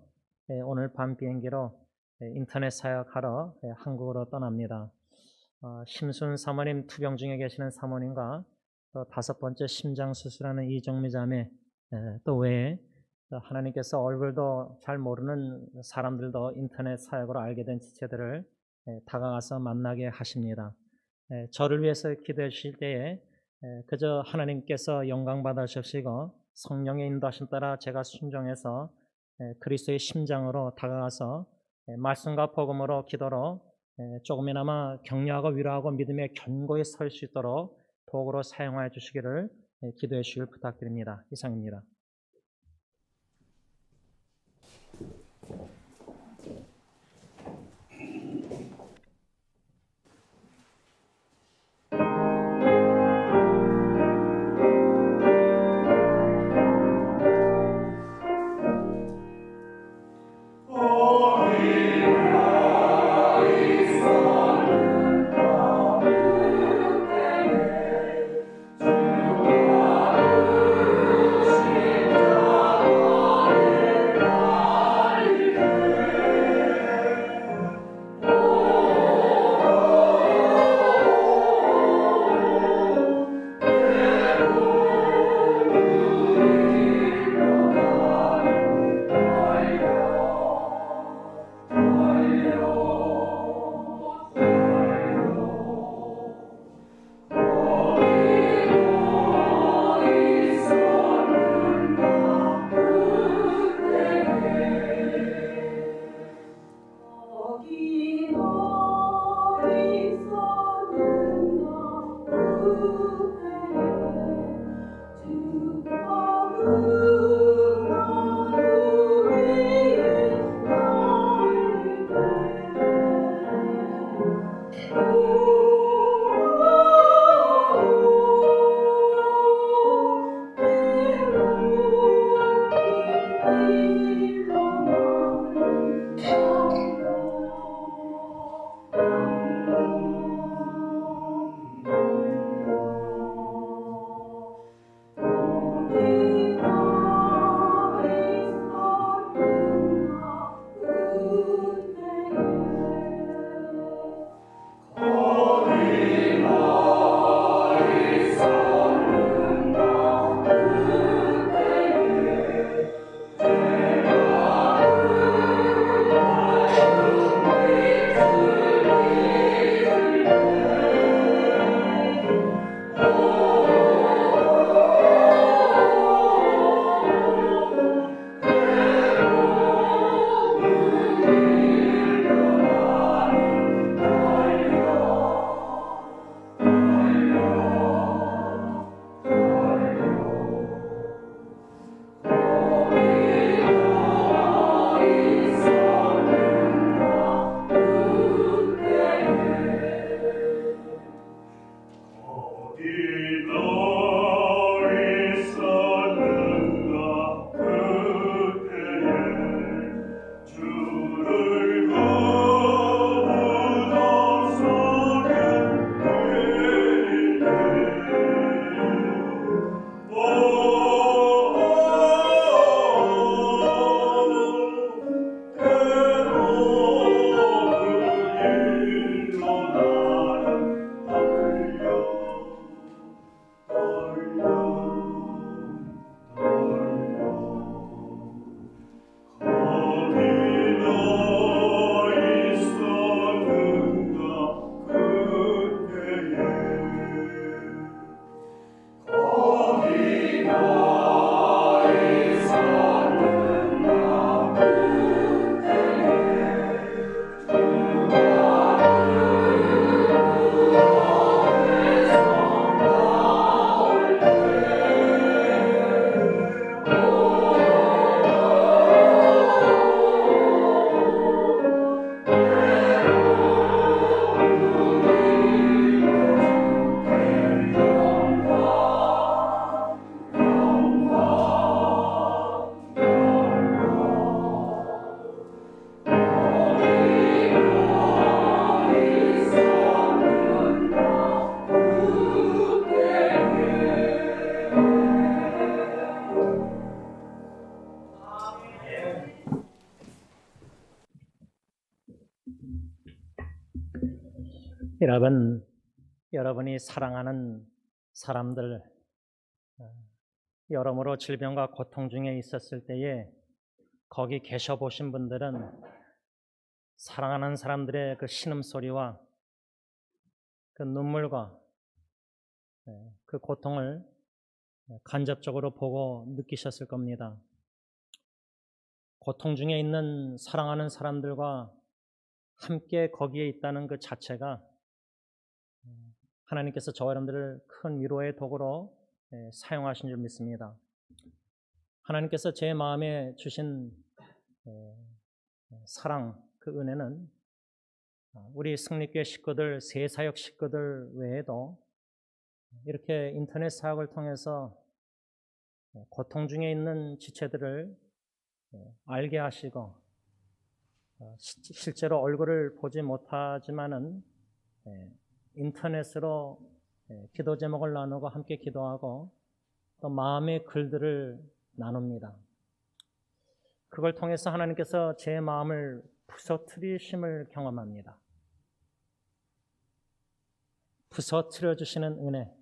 오늘 밤 비행기로 인터넷 사역하러 한국으로 떠납니다. 심순 사모님 투병 중에 계시는 사모님과 또 5번째 심장 수술하는 이정미 자매 또 외에 하나님께서 얼굴도 잘 모르는 사람들도 인터넷 사역으로 알게 된 지체들을 다가가서 만나게 하십니다. 저를 위해서 기도해 주실 때에 그저 하나님께서 영광 받으시고 성령의 인도하심 따라 제가 순종해서 그리스도의 심장으로 다가가서 말씀과 복음으로 기도로 조금이나마 격려하고 위로하고 믿음의 견고히 설 수 있도록 도구로 사용하여 주시기를 기도해 주시길 부탁드립니다. 이상입니다. 여러분이 사랑하는 사람들, 여러모로 질병과 고통 중에 있었을 때에 거기 계셔 보신 분들은 사랑하는 사람들의 그 신음소리와 그 눈물과 그 고통을 간접적으로 보고 느끼셨을 겁니다. 고통 중에 있는 사랑하는 사람들과 함께 거기에 있다는 그 자체가 하나님께서 저와 여러분들을 큰 위로의 도구로 사용하신 줄 믿습니다. 하나님께서 제 마음에 주신 사랑, 그 은혜는 우리 승리교회 식구들, 새사역 식구들 외에도 이렇게 인터넷 사역을 통해서 고통 중에 있는 지체들을 알게 하시고 실제로 얼굴을 보지 못하지만은 인터넷으로 기도 제목을 나누고 함께 기도하고 또 마음의 글들을 나눕니다. 그걸 통해서 하나님께서 제 마음을 부서뜨리심을 경험합니다. 부서뜨려 주시는 은혜,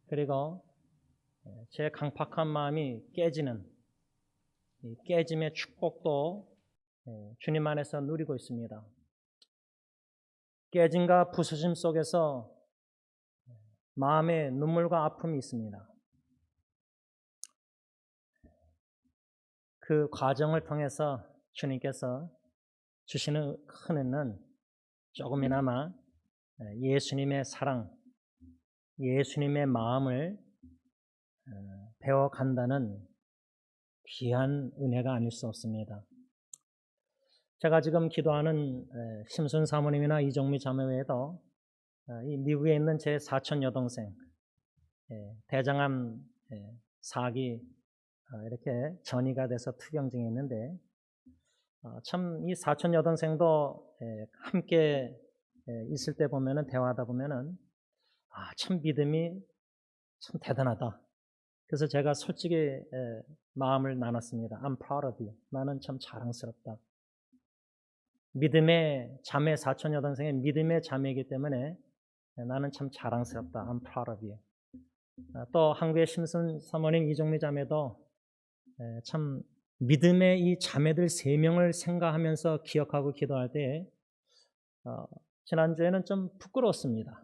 그리고 제 강팍한 마음이 깨지는 이 깨짐의 축복도 주님 안에서 누리고 있습니다. 깨짐과 부서짐 속에서 마음의 눈물과 아픔이 있습니다. 그 과정을 통해서 주님께서 주시는 큰 은혜는 조금이나마 예수님의 사랑, 예수님의 마음을 배워간다는 귀한 은혜가 아닐 수 없습니다. 제가 지금 기도하는 심순 사모님이나 이정미 자매 외에도 이 미국에 있는 제 사촌 여동생, 대장암 4기 이렇게 전이가 돼서 투병증이 있는데 참 이 사촌 여동생도 함께 있을 때 보면은 대화하다 보면은 참 믿음이 참 대단하다. 그래서 제가 솔직히 마음을 나눴습니다. I'm proud of you. 나는 참 자랑스럽다. 믿음의 자매, 사촌 여동생의 믿음의 자매이기 때문에 나는 참 자랑스럽다. I'm proud of you. 또 한국의 심순 사모님, 이종미 자매도 참 믿음의 이 자매들 3명을 생각하면서 기억하고 기도할 때 지난주에는 좀 부끄러웠습니다.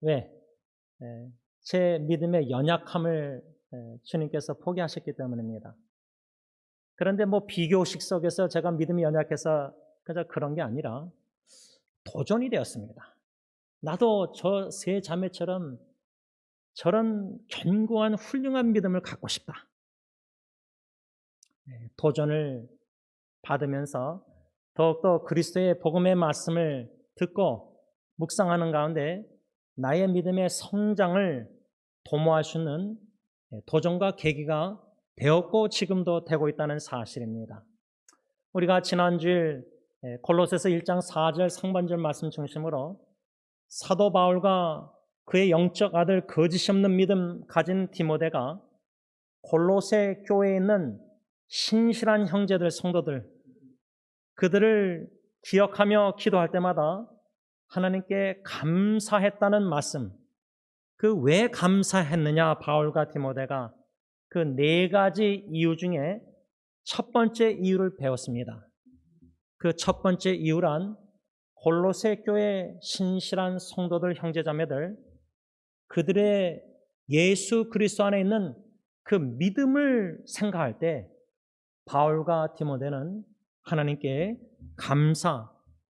왜? 제 믿음의 연약함을 주님께서 포기하셨기 때문입니다. 그런데 뭐 비교식 속에서 제가 믿음이 연약해서 그저 그런 게 아니라 도전이 되었습니다. 나도 저 3 자매처럼 저런 견고한 훌륭한 믿음을 갖고 싶다. 도전을 받으면서 더욱더 그리스도의 복음의 말씀을 듣고 묵상하는 가운데 나의 믿음의 성장을 도모할 수 있는 도전과 계기가 되었고 지금도 되고 있다는 사실입니다. 우리가 지난주일 골로새서 1장 4절 상반절 말씀 중심으로 사도 바울과 그의 영적 아들 거짓이 없는 믿음 가진 디모데가 골로새 교회에 있는 신실한 형제들, 성도들, 그들을 기억하며 기도할 때마다 하나님께 감사했다는 말씀, 그 왜 감사했느냐 바울과 디모데가 그 4가지 이유 중에 첫 번째 이유를 배웠습니다. 그 첫 번째 이유란 골로새 교회 신실한 성도들, 형제자매들, 그들의 예수 그리스도 안에 있는 그 믿음을 생각할 때 바울과 디모데는 하나님께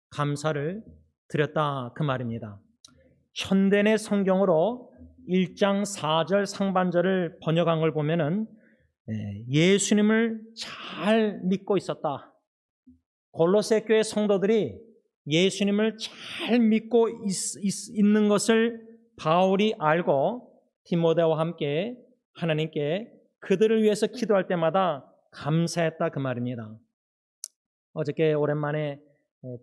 감사를 드렸다 그 말입니다. 현대의 성경으로 1장 4절 상반절을 번역한 걸 보면은 예수님을 잘 믿고 있었다. 골로새 교회 성도들이 예수님을 잘 믿고 있는 것을 바울이 알고 디모데와 함께 하나님께 그들을 위해서 기도할 때마다 감사했다 그 말입니다. 어저께 오랜만에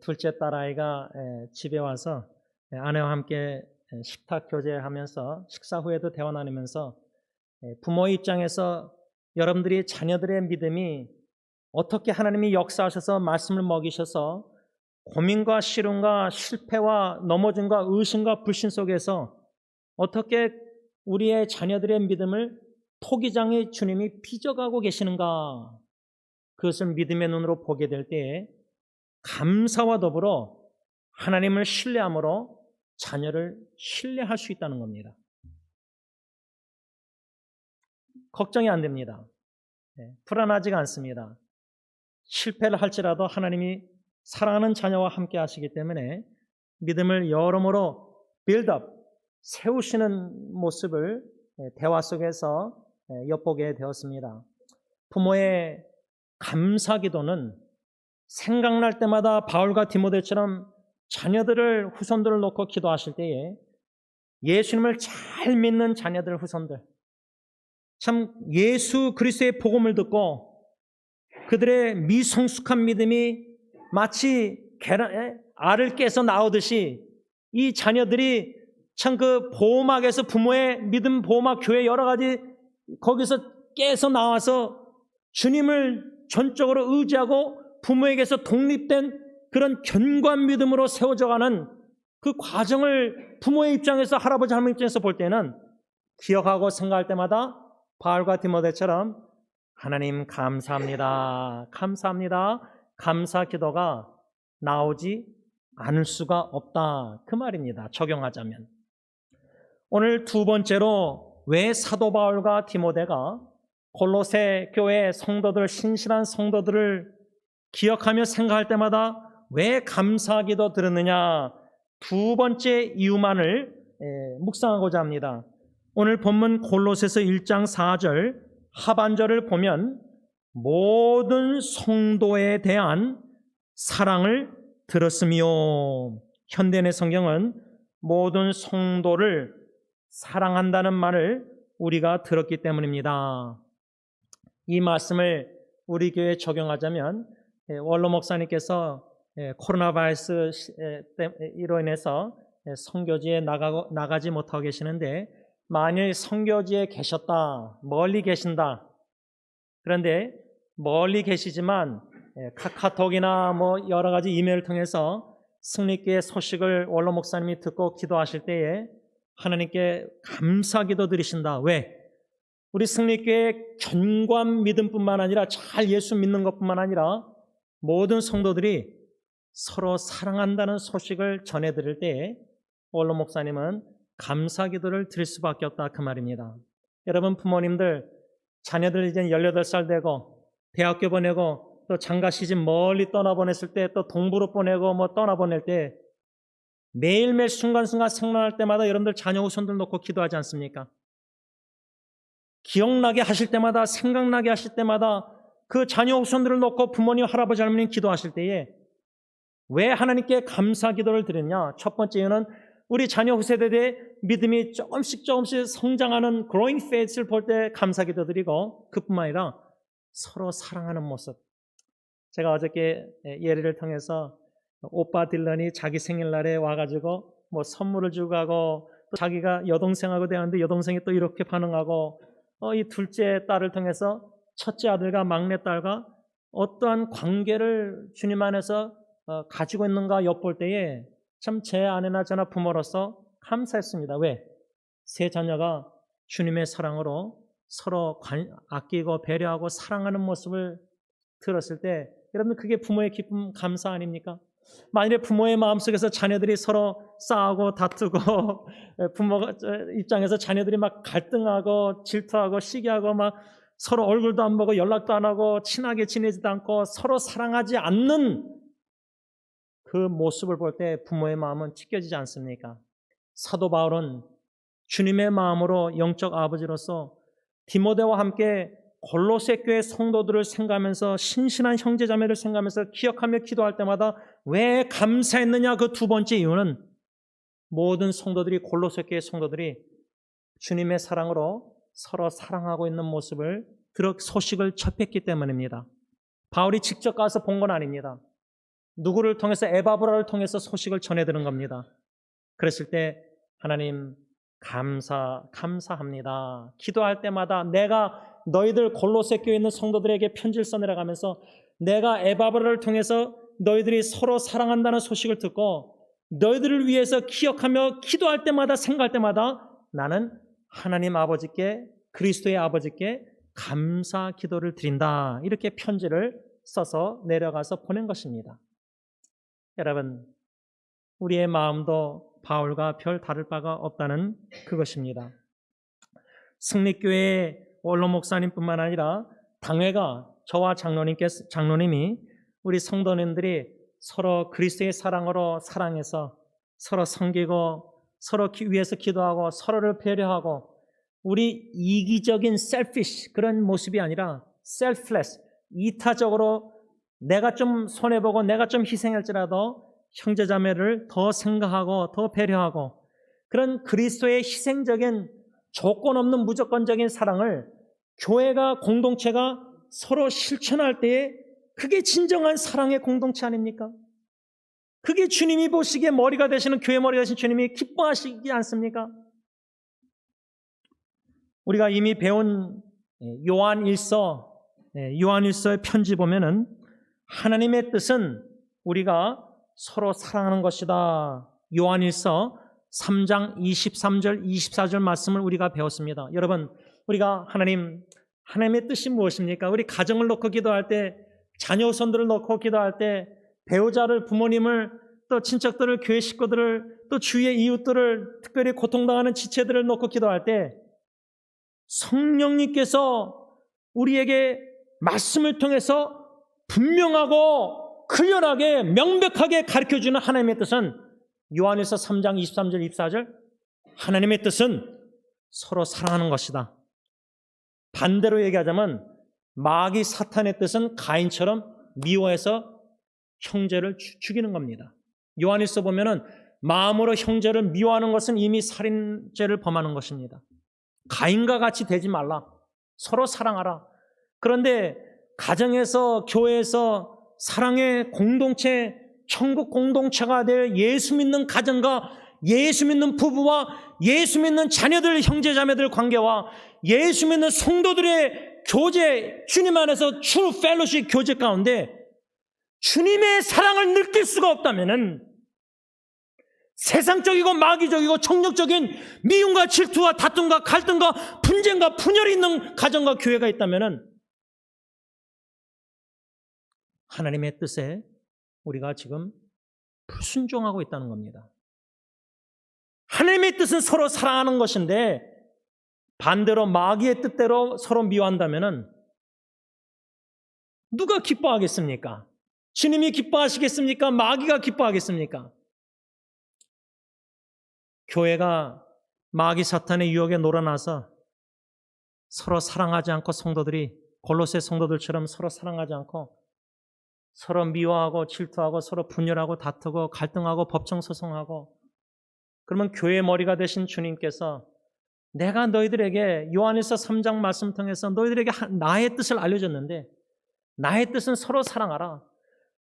둘째 딸아이가 집에 와서 아내와 함께 식탁 교제하면서 식사 후에도 대화 나누면서 부모의 입장에서 여러분들이 자녀들의 믿음이 어떻게 하나님이 역사하셔서 말씀을 먹이셔서 고민과 시름과 실패와 넘어짐과 의심과 불신 속에서 어떻게 우리의 자녀들의 믿음을 토기장의 주님이 빚어가고 계시는가? 그것을 믿음의 눈으로 보게 될 때에 감사와 더불어 하나님을 신뢰함으로 자녀를 신뢰할 수 있다는 겁니다. 걱정이 안 됩니다. 불안하지가 않습니다. 실패를 할지라도 하나님이 사랑하는 자녀와 함께 하시기 때문에 믿음을 여러모로 빌드업, 세우시는 모습을 대화 속에서 엿보게 되었습니다. 부모의 감사 기도는 생각날 때마다 바울과 디모데처럼 자녀들을, 후손들을 놓고 기도하실 때에 예수님을 잘 믿는 자녀들, 후손들, 참 예수 그리스도의 복음을 듣고 그들의 미성숙한 믿음이 마치 알을 깨서 나오듯이 이 자녀들이 참 그 보호막에서 부모의 믿음 보호막 교회 여러 가지 거기서 깨서 나와서 주님을 전적으로 의지하고 부모에게서 독립된 그런 견고한 믿음으로 세워져가는 그 과정을 부모의 입장에서, 할아버지 할머니 입장에서 볼 때는 기억하고 생각할 때마다 바울과 디모데처럼 하나님 감사합니다, 감사합니다, 감사 기도가 나오지 않을 수가 없다, 그 말입니다. 적용하자면 오늘 두 번째로 왜 사도 바울과 디모데가 골로새 교회 성도들, 신실한 성도들을 기억하며 생각할 때마다 왜 감사기도 드렸느냐, 두 번째 이유만을 묵상하고자 합니다. 오늘 본문 골로새서 1장 4절 하반절을 보면 모든 성도에 대한 사랑을 들었으며, 현대인의 성경은 모든 성도를 사랑한다는 말을 우리가 들었기 때문입니다. 이 말씀을 우리 교회에 적용하자면 원로 목사님께서 코로나 바이러스로 인해서 선교지에 나가지 못하고 계시는데, 만일 선교지에 계셨다, 멀리 계신다, 그런데 멀리 계시지만 카카오톡이나 뭐 여러 가지 이메일을 통해서 승리교회 소식을 원로 목사님이 듣고 기도하실 때에 하나님께 감사기도 드리신다. 왜? 우리 승리교회의 견고한 믿음뿐만 아니라 잘 예수 믿는 것뿐만 아니라 모든 성도들이 서로 사랑한다는 소식을 전해드릴 때에 원로 목사님은 감사기도를 드릴 수밖에 없다, 그 말입니다. 여러분 부모님들, 자녀들 이제 18살 되고 대학교 보내고 또 장가 시집 멀리 떠나보냈을 때, 또 동부로 보내고 뭐 떠나보낼 때 매일매일 순간순간 생각날 때마다 여러분들 자녀 후손들 놓고 기도하지 않습니까? 기억나게 하실 때마다, 생각나게 하실 때마다 그 자녀 후손들을 놓고 부모님, 할아버지, 할머니 기도하실 때에 왜 하나님께 감사 기도를 드렸냐? 첫 번째 이유는 우리 자녀 후세대의 믿음이 조금씩 성장하는 growing faith를 볼 때 감사 기도 드리고, 그뿐만 아니라 서로 사랑하는 모습. 제가 어저께 예리를 통해서 오빠 딜런이 자기 생일날에 와가지고 뭐 선물을 주고 가고, 또 자기가 여동생하고 대하는데 여동생이 또 이렇게 반응하고, 이 둘째 딸을 통해서 첫째 아들과 막내 딸과 어떠한 관계를 주님 안에서 가지고 있는가 엿볼 때에 참 제 아내나 저나 부모로서 감사했습니다. 왜? 세 자녀가 주님의 사랑으로 서로 아끼고 배려하고 사랑하는 모습을 들었을 때, 여러분 그게 부모의 기쁨, 감사 아닙니까? 만일에 부모의 마음속에서 자녀들이 서로 싸우고 다투고 부모 입장에서 자녀들이 막 갈등하고 질투하고 시기하고 막 서로 얼굴도 안 보고 연락도 안 하고 친하게 지내지도 않고 서로 사랑하지 않는 그 모습을 볼 때 부모의 마음은 찢겨지지 않습니까? 사도 바울은 주님의 마음으로 영적 아버지로서 디모데와 함께 골로새 교회 성도들을 생각하면서, 신신한 형제자매를 생각하면서 기억하며 기도할 때마다 왜 감사했느냐, 그 두 번째 이유는 모든 성도들이, 골로새 교회 성도들이 주님의 사랑으로 서로 사랑하고 있는 모습을 소식을 접했기 때문입니다. 바울이 직접 가서 본 건 아닙니다. 누구를 통해서? 에바브라를 통해서 소식을 전해드는 겁니다. 그랬을 때 하나님 감사합니다. 기도할 때마다 내가 너희들 골로새 교회에 있는 성도들에게 편지를 써내려가면서 내가 에바브라를 통해서 너희들이 서로 사랑한다는 소식을 듣고 너희들을 위해서 기억하며 기도할 때마다 생각할 때마다 나는 하나님 아버지께 그리스도의 아버지께 감사 기도를 드린다. 이렇게 편지를 써서 내려가서 보낸 것입니다. 여러분, 우리의 마음도 바울과 별 다를 바가 없다는 그것입니다. 승리교회 원로 목사님뿐만 아니라 당회가 저와 장로님이 우리 성도님들이 서로 그리스도의 사랑으로 사랑해서 서로 섬기고 서로 위해서 기도하고 서로를 배려하고 우리 이기적인 selfish 그런 모습이 아니라 selfless 이타적으로 내가 좀 손해보고 내가 좀 희생할지라도 형제자매를 더 생각하고 더 배려하고 그런 그리스도의 희생적인 조건 없는 무조건적인 사랑을 교회가 공동체가 서로 실천할 때에 그게 진정한 사랑의 공동체 아닙니까? 그게 주님이 보시기에 머리가 되시는 교회 머리가 되신 주님이 기뻐하시지 않습니까? 우리가 이미 배운 요한일서의 편지 보면은 하나님의 뜻은 우리가 서로 사랑하는 것이다. 요한일서 3장 23절 24절 말씀을 우리가 배웠습니다. 여러분, 우리가 하나님의 뜻이 무엇입니까? 우리 가정을 놓고 기도할 때, 자녀선들을 놓고 기도할 때, 배우자를, 부모님을, 또 친척들을, 교회 식구들을, 또 주위의 이웃들을, 특별히 고통당하는 지체들을 놓고 기도할 때 성령님께서 우리에게 말씀을 통해서 분명하고 클리어하게 명백하게 가르쳐주는 하나님의 뜻은 요한일서 3장 23절 24절 하나님의 뜻은 서로 사랑하는 것이다. 반대로 얘기하자면 마귀 사탄의 뜻은 가인처럼 미워해서 형제를 죽이는 겁니다. 요한일서 보면은 마음으로 형제를 미워하는 것은 이미 살인죄를 범하는 것입니다. 가인과 같이 되지 말라. 서로 사랑하라. 그런데 가정에서 교회에서 사랑의 공동체, 천국 공동체가 될 예수 믿는 가정과 예수 믿는 부부와 예수 믿는 자녀들, 형제자매들 관계와 예수 믿는 성도들의 교제, 주님 안에서 true fellowship 교제 가운데 주님의 사랑을 느낄 수가 없다면은 세상적이고 마귀적이고 정력적인 미움과 질투와 다툼과 갈등과 분쟁과 분열이 있는 가정과 교회가 있다면은 하나님의 뜻에 우리가 지금 불순종하고 있다는 겁니다. 하나님의 뜻은 서로 사랑하는 것인데 반대로 마귀의 뜻대로 서로 미워한다면은 누가 기뻐하겠습니까? 주님이 기뻐하시겠습니까? 마귀가 기뻐하겠습니까? 교회가 마귀 사탄의 유혹에 놀아나서 서로 사랑하지 않고 성도들이 골로새 성도들처럼 서로 사랑하지 않고 서로 미워하고 질투하고 서로 분열하고 다투고 갈등하고 법정 소송하고 그러면 교회의 머리가 되신 주님께서 내가 너희들에게 요한일서 3장 말씀 통해서 너희들에게 나의 뜻을 알려줬는데 나의 뜻은 서로 사랑하라.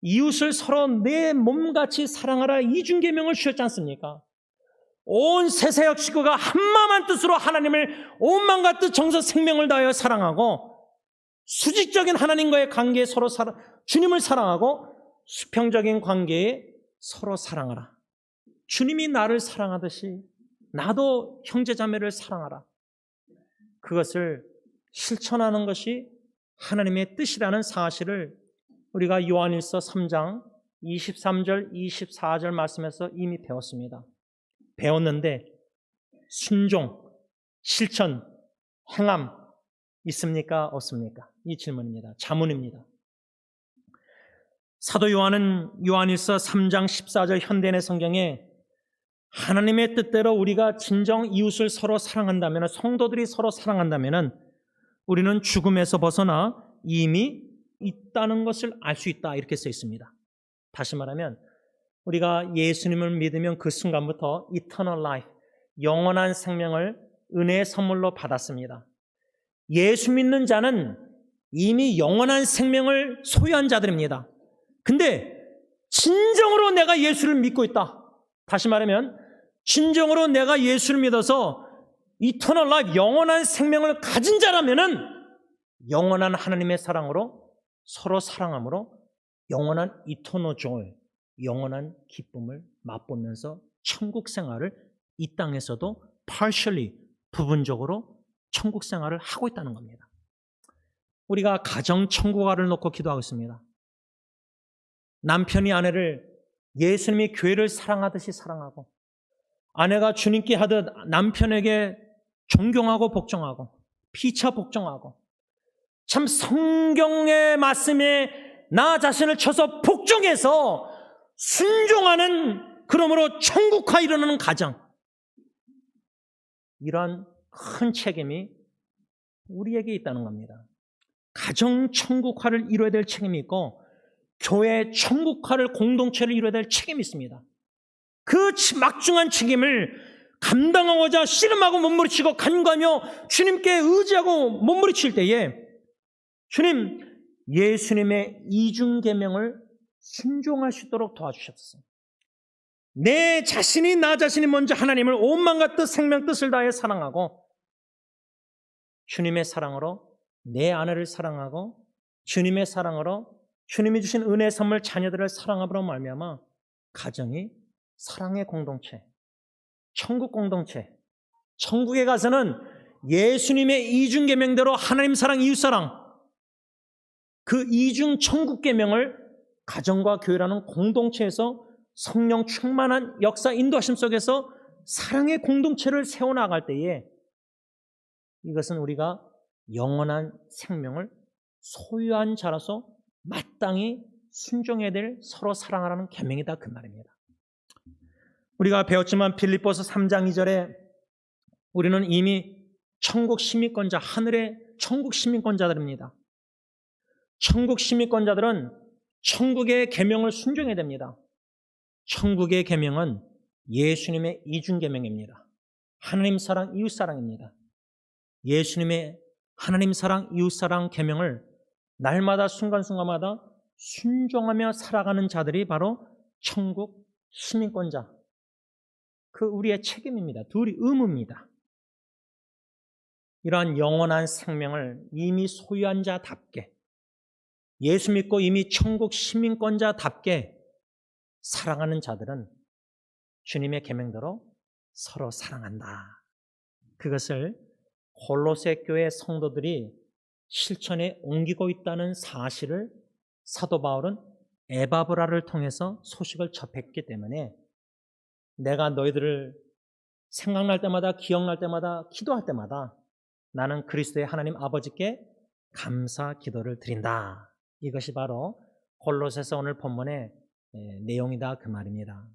이웃을 서로 내 몸같이 사랑하라. 이중계명을 주셨지 않습니까? 온 세세역 식구가 한마음한 뜻으로 하나님을 온 마음과 뜻 정서 생명을 다하여 사랑하고 수직적인 하나님과의 관계에 서로 주님을 사랑하고 수평적인 관계에 서로 사랑하라. 주님이 나를 사랑하듯이 나도 형제자매를 사랑하라. 그것을 실천하는 것이 하나님의 뜻이라는 사실을 우리가 요한일서 3장 23절 24절 말씀에서 이미 배웠습니다. 배웠는데 순종, 실천, 행함 있습니까? 없습니까? 이 질문입니다. 자문입니다. 사도 요한은 요한일서 3장 14절 현대인의 성경에 하나님의 뜻대로 우리가 진정 이웃을 서로 사랑한다면, 성도들이 서로 사랑한다면 우리는 죽음에서 벗어나 이미 있다는 것을 알 수 있다 이렇게 써 있습니다. 다시 말하면 우리가 예수님을 믿으면 그 순간부터 eternal life, 영원한 생명을 은혜의 선물로 받았습니다. 예수 믿는 자는 이미 영원한 생명을 소유한 자들입니다. 근데 진정으로 내가 예수를 믿고 있다. 다시 말하면 진정으로 내가 예수를 믿어서 eternal life, 영원한 생명을 가진 자라면은 영원한 하나님의 사랑으로 서로 사랑함으로 영원한 eternal joy, 영원한 기쁨을 맛보면서 천국 생활을 이 땅에서도 partially, 부분적으로 천국 생활을 하고 있다는 겁니다. 우리가 가정 천국화를 놓고 기도하고 있습니다. 남편이 아내를 예수님이 교회를 사랑하듯이 사랑하고, 아내가 주님께 하듯 남편에게 존경하고 복종하고 피차 복종하고, 참 성경의 말씀에 나 자신을 쳐서 복종해서 순종하는, 그러므로 천국화 이루는 가정, 이러한 큰 책임이 우리에게 있다는 겁니다. 가정 천국화를 이루어야 될 책임이 있고, 교회 천국화를, 공동체를 이루어야 될 책임이 있습니다. 그 막중한 책임을 감당하고자 씨름하고 몸부림치고 간구하며 주님께 의지하고 몸부림칠 때에 주님, 예수님의 이중계명을 순종할 수 있도록 도와주셨어요. 내 자신이, 나 자신이 먼저 하나님을 온 마음과 뜻, 생명, 뜻을 다해 사랑하고, 주님의 사랑으로 내 아내를 사랑하고, 주님의 사랑으로 주님이 주신 은혜의 선물 자녀들을 사랑함으로 말미암아 가정이 사랑의 공동체, 천국 공동체, 천국에 가서는 예수님의 이중계명대로 하나님 사랑, 이웃 사랑, 그 이중 천국 계명을 가정과 교회라는 공동체에서 성령 충만한 역사 인도하심 속에서 사랑의 공동체를 세워나갈 때에 이것은 우리가 영원한 생명을 소유한 자라서 마땅히 순종해야 될 서로 사랑하라는 계명이다, 그 말입니다. 우리가 배웠지만 빌립보서 3장 2절에 우리는 이미 천국 시민권자, 하늘의 천국 시민권자들입니다. 천국 시민권자들은 천국의 계명을 순종해야 됩니다. 천국의 계명은 예수님의 이중계명입니다. 하나님 사랑, 이웃 사랑입니다. 예수님의 하나님 사랑, 이웃 사랑 계명을 날마다 순간순간마다 순종하며 살아가는 자들이 바로 천국 시민권자, 그 우리의 책임입니다. 둘이 의무입니다. 이러한 영원한 생명을 이미 소유한 자답게, 예수 믿고 이미 천국 시민권자답게 사랑하는 자들은 주님의 계명대로 서로 사랑한다. 그것을 골로새 교회 성도들이 실천에 옮기고 있다는 사실을 사도 바울은 에바브라를 통해서 소식을 접했기 때문에 내가 너희들을 생각날 때마다, 기억날 때마다, 기도할 때마다 나는 그리스도의 하나님 아버지께 감사 기도를 드린다. 이것이 바로 골로새서 오늘 본문의 내용이다, 그 말입니다.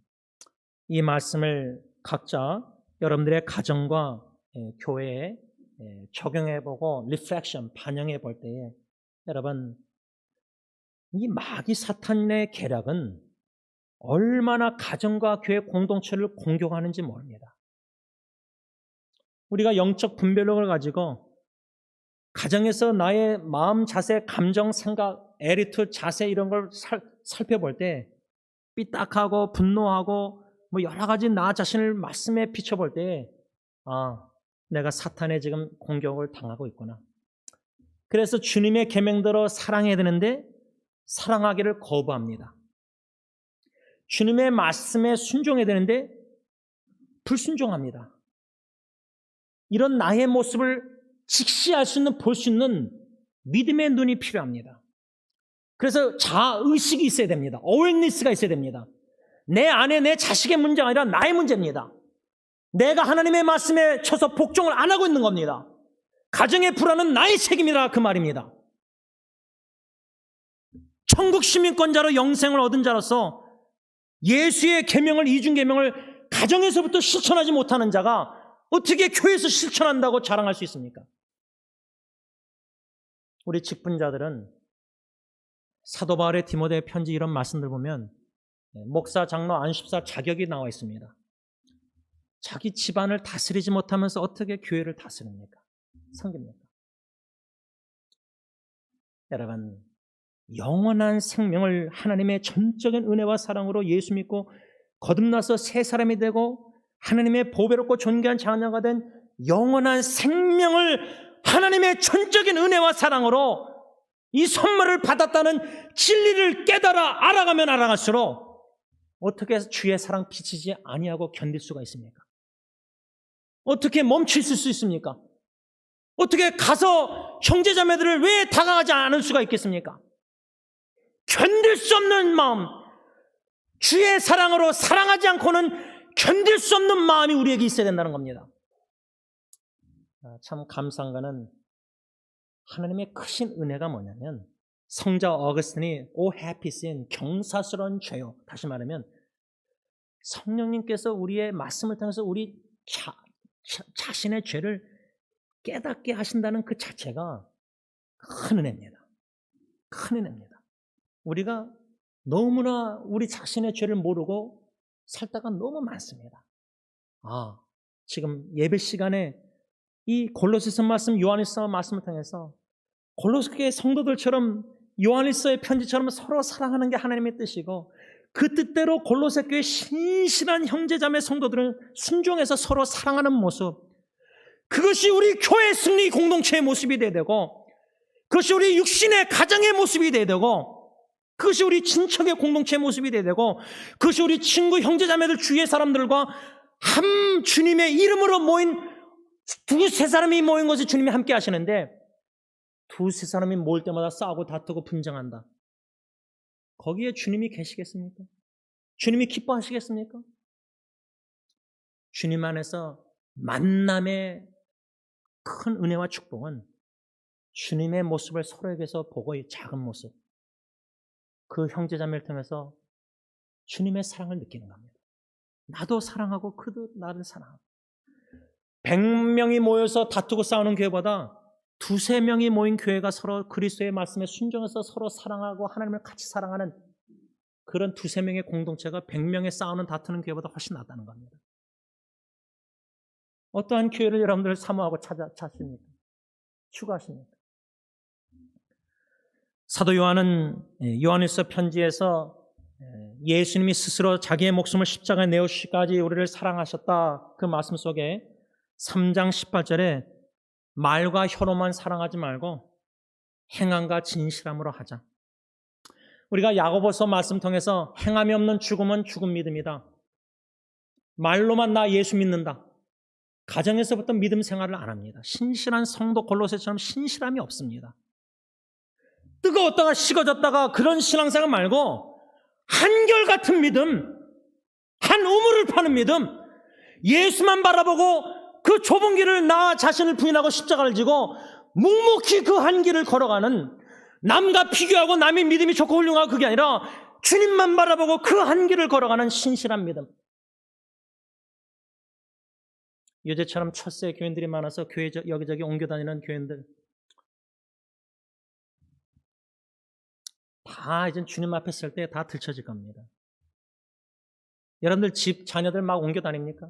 이 말씀을 각자 여러분들의 가정과 교회에 적용해보고 리플렉션, 반영해 볼 때에 여러분, 이 마귀 사탄의 계략은 얼마나 가정과 교회 공동체를 공격하는지 모릅니다. 우리가 영적 분별력을 가지고 가정에서 나의 마음, 자세, 감정, 생각, 에리투, 자세 이런 걸 살펴볼 때 삐딱하고 분노하고 뭐 여러 가지 나 자신을 말씀에 비춰볼 때 내가 사탄의 지금 공격을 당하고 있구나. 그래서 주님의 계명대로 사랑해야 되는데 사랑하기를 거부합니다. 주님의 말씀에 순종해야 되는데 불순종합니다. 이런 나의 모습을 직시할 수 있는, 볼 수 있는 믿음의 눈이 필요합니다. 그래서 자의식이 있어야 됩니다. 어웨이니스가 있어야 됩니다. 내 안에 내 자식의 문제가 아니라 나의 문제입니다. 내가 하나님의 말씀에 쳐서 복종을 안 하고 있는 겁니다. 가정의 불안은 나의 책임이라, 그 말입니다. 천국 시민권자로 영생을 얻은 자로서 예수의 계명을, 이중계명을 가정에서부터 실천하지 못하는 자가 어떻게 교회에서 실천한다고 자랑할 수 있습니까? 우리 직분자들은 사도 바울의 디모데 편지 이런 말씀들 보면 목사, 장로, 안식사 자격이 나와 있습니다. 자기 집안을 다스리지 못하면서 어떻게 교회를 다스립니까? 섬깁니까? 여러분, 영원한 생명을 하나님의 전적인 은혜와 사랑으로 예수 믿고 거듭나서 새 사람이 되고 하나님의 보배롭고 존귀한 자녀가 된 영원한 생명을 하나님의 전적인 은혜와 사랑으로 이 선물을 받았다는 진리를 깨달아 알아가면 알아갈수록 어떻게 주의 사랑 비치지 아니하고 견딜 수가 있습니까? 어떻게 멈출 수 있습니까? 어떻게 가서 형제자매들을 왜 다가가지 않을 수가 있겠습니까? 견딜 수 없는 마음, 주의 사랑으로 사랑하지 않고는 견딜 수 없는 마음이 우리에게 있어야 된다는 겁니다. 참 감사한 거는 하나님의 크신 은혜가 뭐냐면 성자 어거스틴이 O happy sin, 경사스러운 죄요. 다시 말하면 성령님께서 우리의 말씀을 통해서 우리 자신의 죄를 깨닫게 하신다는 그 자체가 큰 은혜입니다. 큰 은혜입니다. 우리가 너무나 우리 자신의 죄를 모르고 살다가 너무 많습니다. 지금 예배 시간에 이 골로새서 말씀, 요한일서 말씀을 통해서 골로새 성도들처럼 요한일서의 편지처럼 서로 사랑하는 게 하나님의 뜻이고 그 뜻대로 골로새 교회 신실한 형제자매 성도들은 순종해서 서로 사랑하는 모습, 그것이 우리 교회 승리 공동체의 모습이 돼야 되고 그것이 우리 육신의 가정의 모습이 돼야 되고 그것이 우리 친척의 공동체의 모습이 돼야 되고 그것이 우리 친구 형제자매들 주위의 사람들과 한 주님의 이름으로 모인 두세 사람이 모인 것을 주님이 함께 하시는데 두세 사람이 모일 때마다 싸우고 다투고 분쟁한다. 거기에 주님이 계시겠습니까? 주님이 기뻐하시겠습니까? 주님 안에서 만남의 큰 은혜와 축복은 주님의 모습을 서로에게서 보고 이 작은 모습, 그 형제자매를 통해서 주님의 사랑을 느끼는 겁니다. 나도 사랑하고 그도 나를 사랑하고 100명이 모여서 다투고 싸우는 교회보다 두세 명이 모인 교회가 서로 그리스도의 말씀에 순종해서 서로 사랑하고 하나님을 같이 사랑하는 그런 두세 명의 공동체가 100명의 싸우는 다투는 교회보다 훨씬 낫다는 겁니다. 어떠한 교회를 여러분들 사모하고 찾습니까? 추구하십니까? 사도 요한은 요한일서 편지에서 예수님이 스스로 자기의 목숨을 십자가에 내어주시기까지 우리를 사랑하셨다 그 말씀 속에 3장 18절에 말과 혀로만 사랑하지 말고 행함과 진실함으로 하자. 우리가 야고보서 말씀 통해서 행함이 없는 죽음은 죽은 믿음이다. 말로만 나 예수 믿는다. 가정에서부터 믿음 생활을 안 합니다. 신실한 성도 골로새처럼 신실함이 없습니다. 뜨거웠다가 식어졌다가 그런 신앙생활 말고 한결같은 믿음, 한 우물을 파는 믿음, 예수만 바라보고 그 좁은 길을 나 자신을 부인하고 십자가를 지고 묵묵히 그 한 길을 걸어가는, 남과 비교하고 남의 믿음이 좋고 훌륭하고 그게 아니라 주님만 바라보고 그 한 길을 걸어가는 신실한 믿음. 요새처럼 첫세 교인들이 많아서 교회 여기저기 옮겨 다니는 교인들 다 이제 주님 앞에 설 때 다 들춰질 겁니다. 여러분들 집 자녀들 막 옮겨 다닙니까?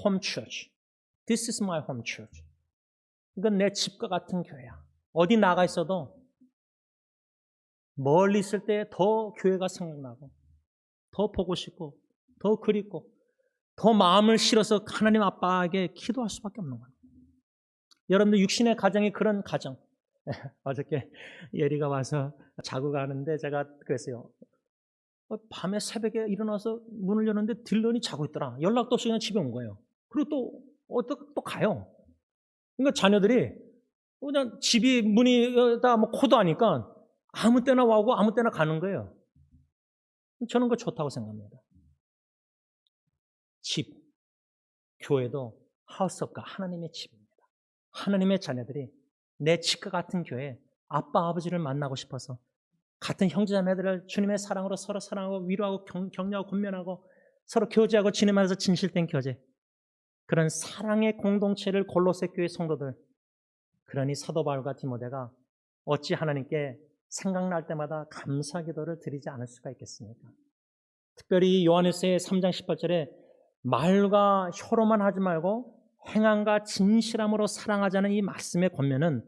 Home church. This is my home church. 이건 내 집과 같은 교회야. 어디 나가 있어도 멀리 있을 때 더 교회가 생각나고 더 보고 싶고 더 그립고 더 마음을 실어서 하나님 아빠에게 기도할 수밖에 없는 거예요. 여러분들 육신의 가정이 그런 가정. 어저께 예리가 와서 자고 가는데 제가 그랬어요. 밤에 새벽에 일어나서 문을 여는데 딜런이 자고 있더라. 연락도 없이 그냥 집에 온 거예요. 그리고 또 가요. 그러니까 자녀들이 그냥 집이 문이 다 뭐 코드하니까 아무 때나 와고 아무 때나 가는 거예요. 저는 그거 좋다고 생각합니다. 집, 교회도 하우스 오브 갓, 하나님의 집입니다. 하나님의 자녀들이 내 집과 같은 교회에 아빠, 아버지를 만나고 싶어서 같은 형제자매들을 주님의 사랑으로 서로 사랑하고 위로하고 격려하고 권면하고 서로 교제하고 주님 안에서 진실된 교제, 그런 사랑의 공동체를 골로새 교회 성도들, 그러니 사도 바울과 디모데가 어찌 하나님께 생각날 때마다 감사 기도를 드리지 않을 수가 있겠습니까? 특별히 요한일서의 3장 18절에 말과 혀로만 하지 말고 행함과 진실함으로 사랑하자는 이 말씀의 권면은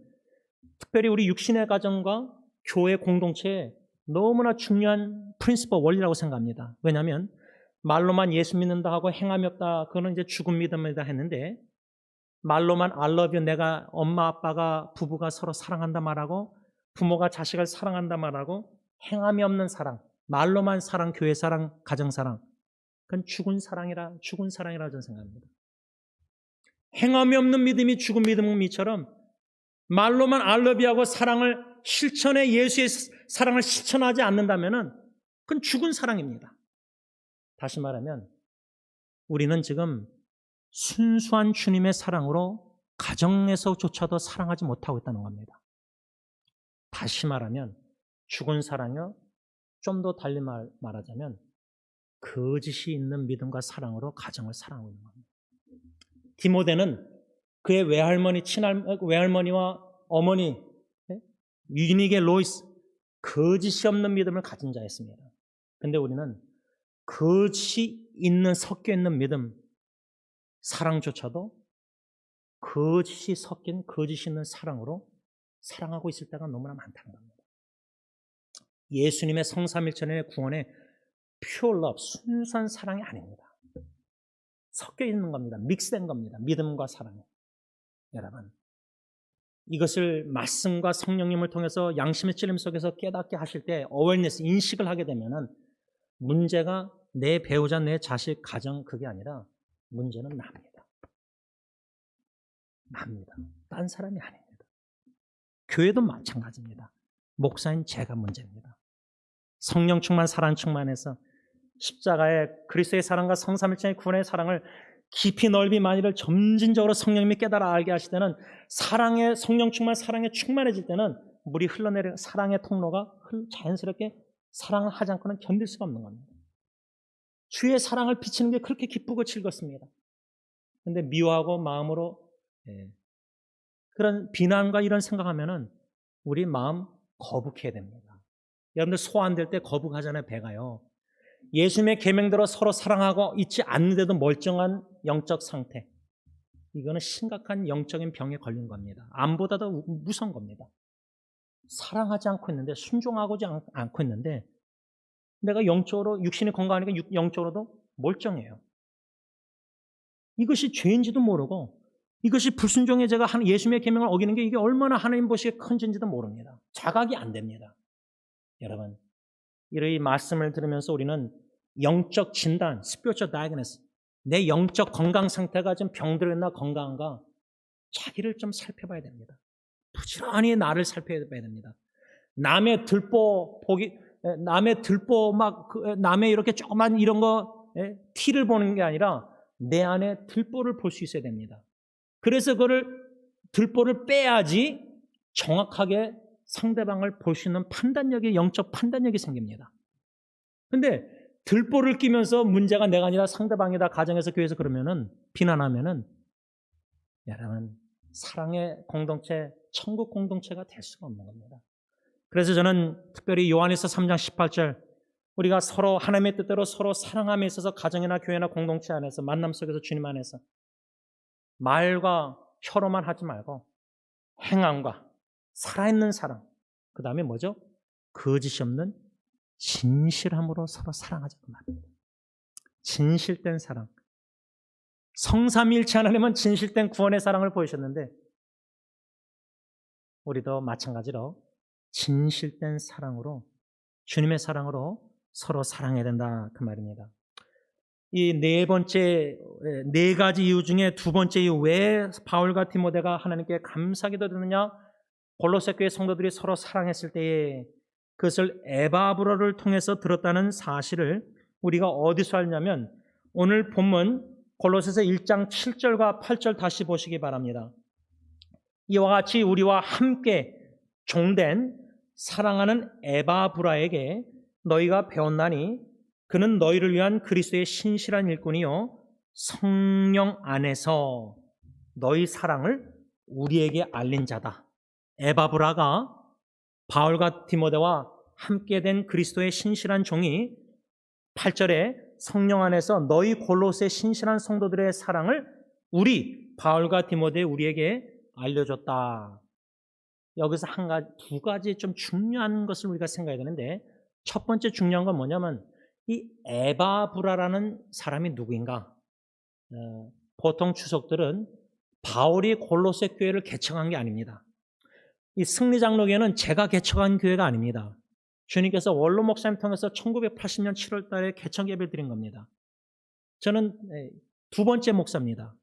특별히 우리 육신의 가정과 교회 공동체에 너무나 중요한 프린시퍼 원리라고 생각합니다. 왜냐하면 말로만 예수 믿는다 하고 행함이 없다, 그거는 이제 죽은 믿음이다 했는데, 말로만 I love you, 내가 엄마 아빠가 부부가 서로 사랑한다 말하고 부모가 자식을 사랑한다 말하고 행함이 없는 사랑, 말로만 사랑, 교회 사랑, 가정 사랑, 그건 죽은 사랑이라 저는 생각합니다. 행함이 없는 믿음이 죽은 믿음이처럼 말로만 알러비하고 사랑을 실천해 예수의 사랑을 실천하지 않는다면은 그건 죽은 사랑입니다. 다시 말하면 우리는 지금 순수한 주님의 사랑으로 가정에서조차도 사랑하지 못하고 있다는 겁니다. 다시 말하면 죽은 사랑이요. 좀 더 달리 말하자면 거짓이 있는 믿음과 사랑으로 가정을 사랑하고 있는 겁니다. 디모데는 그의 외할머니와 어머니 유니게 로이스 거짓이 없는 믿음을 가진 자였습니다. 근데 우리는 거짓이 있는 섞여 있는 믿음 사랑조차도 거짓이 섞인 거짓이 있는 사랑으로 사랑하고 있을 때가 너무나 많다는 겁니다. 예수님의 성삼일천의 구원의 pure love, 순수한 사랑이 아닙니다. 섞여 있는 겁니다. 믹스된 겁니다. 믿음과 사랑이. 여러분, 이것을 말씀과 성령님을 통해서 양심의 찔림 속에서 깨닫게 하실 때 어웨어니스, 인식을 하게 되면은 문제가 내 배우자, 내 자식, 가정 그게 아니라 문제는 납니다. 납니다. 딴 사람이 아닙니다. 교회도 마찬가지입니다. 목사인 제가 문제입니다. 성령 충만, 사랑 충만해서 십자가의 그리스도의 사랑과 성삼일체의 구원의 사랑을 깊이 넓이 많이를 점진적으로 성령님이 깨달아 알게 하실 때는 사랑의 성령 충만, 사랑에 충만해질 때는 물이 흘러내리는 사랑의 통로가 자연스럽게 사랑을 하지 않고는 견딜 수가 없는 겁니다. 주의 사랑을 비치는 게 그렇게 기쁘고 즐겁습니다. 그런데 미워하고 마음으로 그런 비난과 이런 생각하면은 우리 마음 거북해야 됩니다. 여러분들 소 안 될 때 거북하잖아요. 배가요. 예수님의 계명대로 서로 사랑하고 있지 않는데도 멀쩡한 영적 상태. 이거는 심각한 영적인 병에 걸린 겁니다. 암보다도 무서운 겁니다. 사랑하지 않고 있는데, 순종하지 않고 있는데 내가 영적으로, 육신이 건강하니까 영적으로도 멀쩡해요. 이것이 죄인지도 모르고 이것이 불순종의 죄가 예수님의 계명을 어기는 게 이게 얼마나 하나님 보시기에 큰 죄인지도 모릅니다. 자각이 안 됩니다. 여러분, 이 말씀을 들으면서 우리는 영적 진단, spiritual diagnosis, 내 영적 건강 상태가 좀 병들었나 건강한가 자기를 좀 살펴봐야 됩니다. 부지런히 나를 살펴봐야 됩니다. 남의 들보 남의 이렇게 조그만 이런 거 티를 보는 게 아니라 내 안에 들보를 볼 수 있어야 됩니다. 그래서 그거를 들보를 빼야지 정확하게 상대방을 볼 수 있는 판단력이, 영적 판단력이 생깁니다. 근데 들보를 끼면서 문제가 내가 아니라 상대방이다, 가정에서, 교회에서 그러면은, 비난하면은, 여러분, 사랑의 공동체, 천국 공동체가 될 수가 없는 겁니다. 그래서 저는 특별히 요한일서 3장 18절, 우리가 서로 하나님의 뜻대로 서로 사랑함에 있어서 가정이나 교회나 공동체 안에서, 만남 속에서 주님 안에서 말과 혀로만 하지 말고 행함과 살아있는 사랑, 그 다음에 뭐죠? 거짓이 없는 진실함으로 서로 사랑하자고 말합니다. 진실된 사랑. 성삼위일체 하나님은 진실된 구원의 사랑을 보이셨는데 우리도 마찬가지로 진실된 사랑으로, 주님의 사랑으로 서로 사랑해야 된다, 그 말입니다. 이 네 가지 이유 중에 두 번째 이유, 왜 바울과 디모데가 하나님께 감사기도 드느냐? 골로새 교회 성도들이 서로 사랑했을 때에 그것을 에바브로를 통해서 들었다는 사실을 우리가 어디서 알냐면 오늘 본문 골로새서 1장 7절과 8절 다시 보시기 바랍니다. 이와 같이 우리와 함께 종된 사랑하는 에바브라에게 너희가 배웠나니 그는 너희를 위한 그리스도의 신실한 일꾼이요 성령 안에서 너희 사랑을 우리에게 알린 자다. 에바브라가 바울과 디모데와 함께 된 그리스도의 신실한 종이 8절에 성령 안에서 너희 골로새 신실한 성도들의 사랑을 우리 바울과 디모데 우리에게 알려줬다. 여기서 두 가지 좀 중요한 것을 우리가 생각해야 되는데, 첫 번째 중요한 건 뭐냐면 이 에바브라라는 사람이 누구인가? 보통 주석들은 바울이 골로새 교회를 개척한 게 아닙니다. 이 승리장로교회는 제가 개척한 교회가 아닙니다. 주님께서 원로 목사님 통해서 1980년 7월 달에 개척 예배를 드린 겁니다. 저는 두 번째 목사입니다.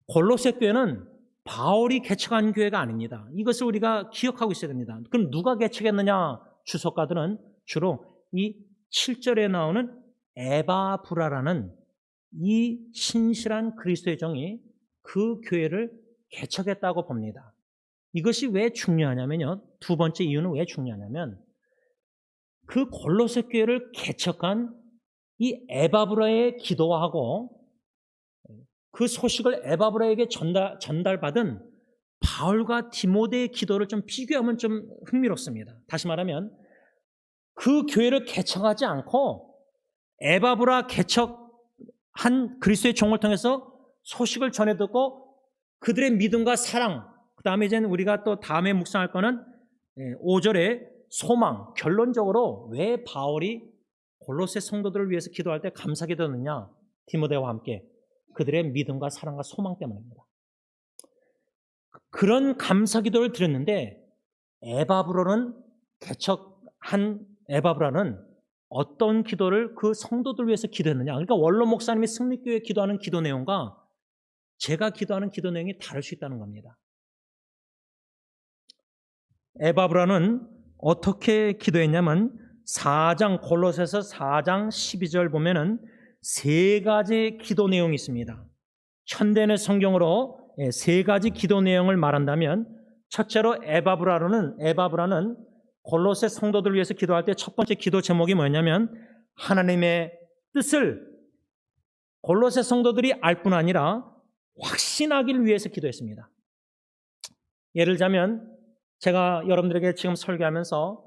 골로새 교회는 바울이 개척한 교회가 아닙니다. 이것을 우리가 기억하고 있어야 됩니다. 그럼 누가 개척했느냐? 주석가들은 주로 이 7절에 나오는 에바브라라는 이 신실한 그리스도의 종이 그 교회를 개척했다고 봅니다. 이것이 왜 중요하냐면요. 두 번째 이유는 왜 중요하냐면 그 골로새 교회를 개척한 이 에바브라의 기도하고 그 소식을 에바브라에게 전달받은 바울과 디모데의 기도를 좀 비교하면 좀 흥미롭습니다. 다시 말하면 그 교회를 개척하지 않고 에바브라 개척한 그리스도의 종을 통해서 소식을 전해 듣고 그들의 믿음과 사랑, 그 다음에 이제 우리가 또 다음에 묵상할 거는 5절에 소망, 결론적으로 왜 바울이 골로새 성도들을 위해서 기도할 때 감사기도 했느냐? 디모데와 함께 그들의 믿음과 사랑과 소망 때문입니다. 그런 감사기도를 드렸는데 개척한 에바브라는 어떤 기도를 그 성도들 위해서 기도했느냐? 그러니까 원로 목사님이 승리교회 기도하는 기도 내용과 제가 기도하는 기도 내용이 다를 수 있다는 겁니다. 에바브라는 어떻게 기도했냐면 골로새서 4장 12절 보면은 세 가지 기도 내용이 있습니다. 현대인의 성경으로 세 가지 기도 내용을 말한다면 첫째로 에바브라는 골로새 성도들을 위해서 기도할 때 첫 번째 기도 제목이 뭐냐면 하나님의 뜻을 골로새 성도들이 알 뿐 아니라 확신하기를 위해서 기도했습니다. 예를 들자면 제가 여러분들에게 지금 설교하면서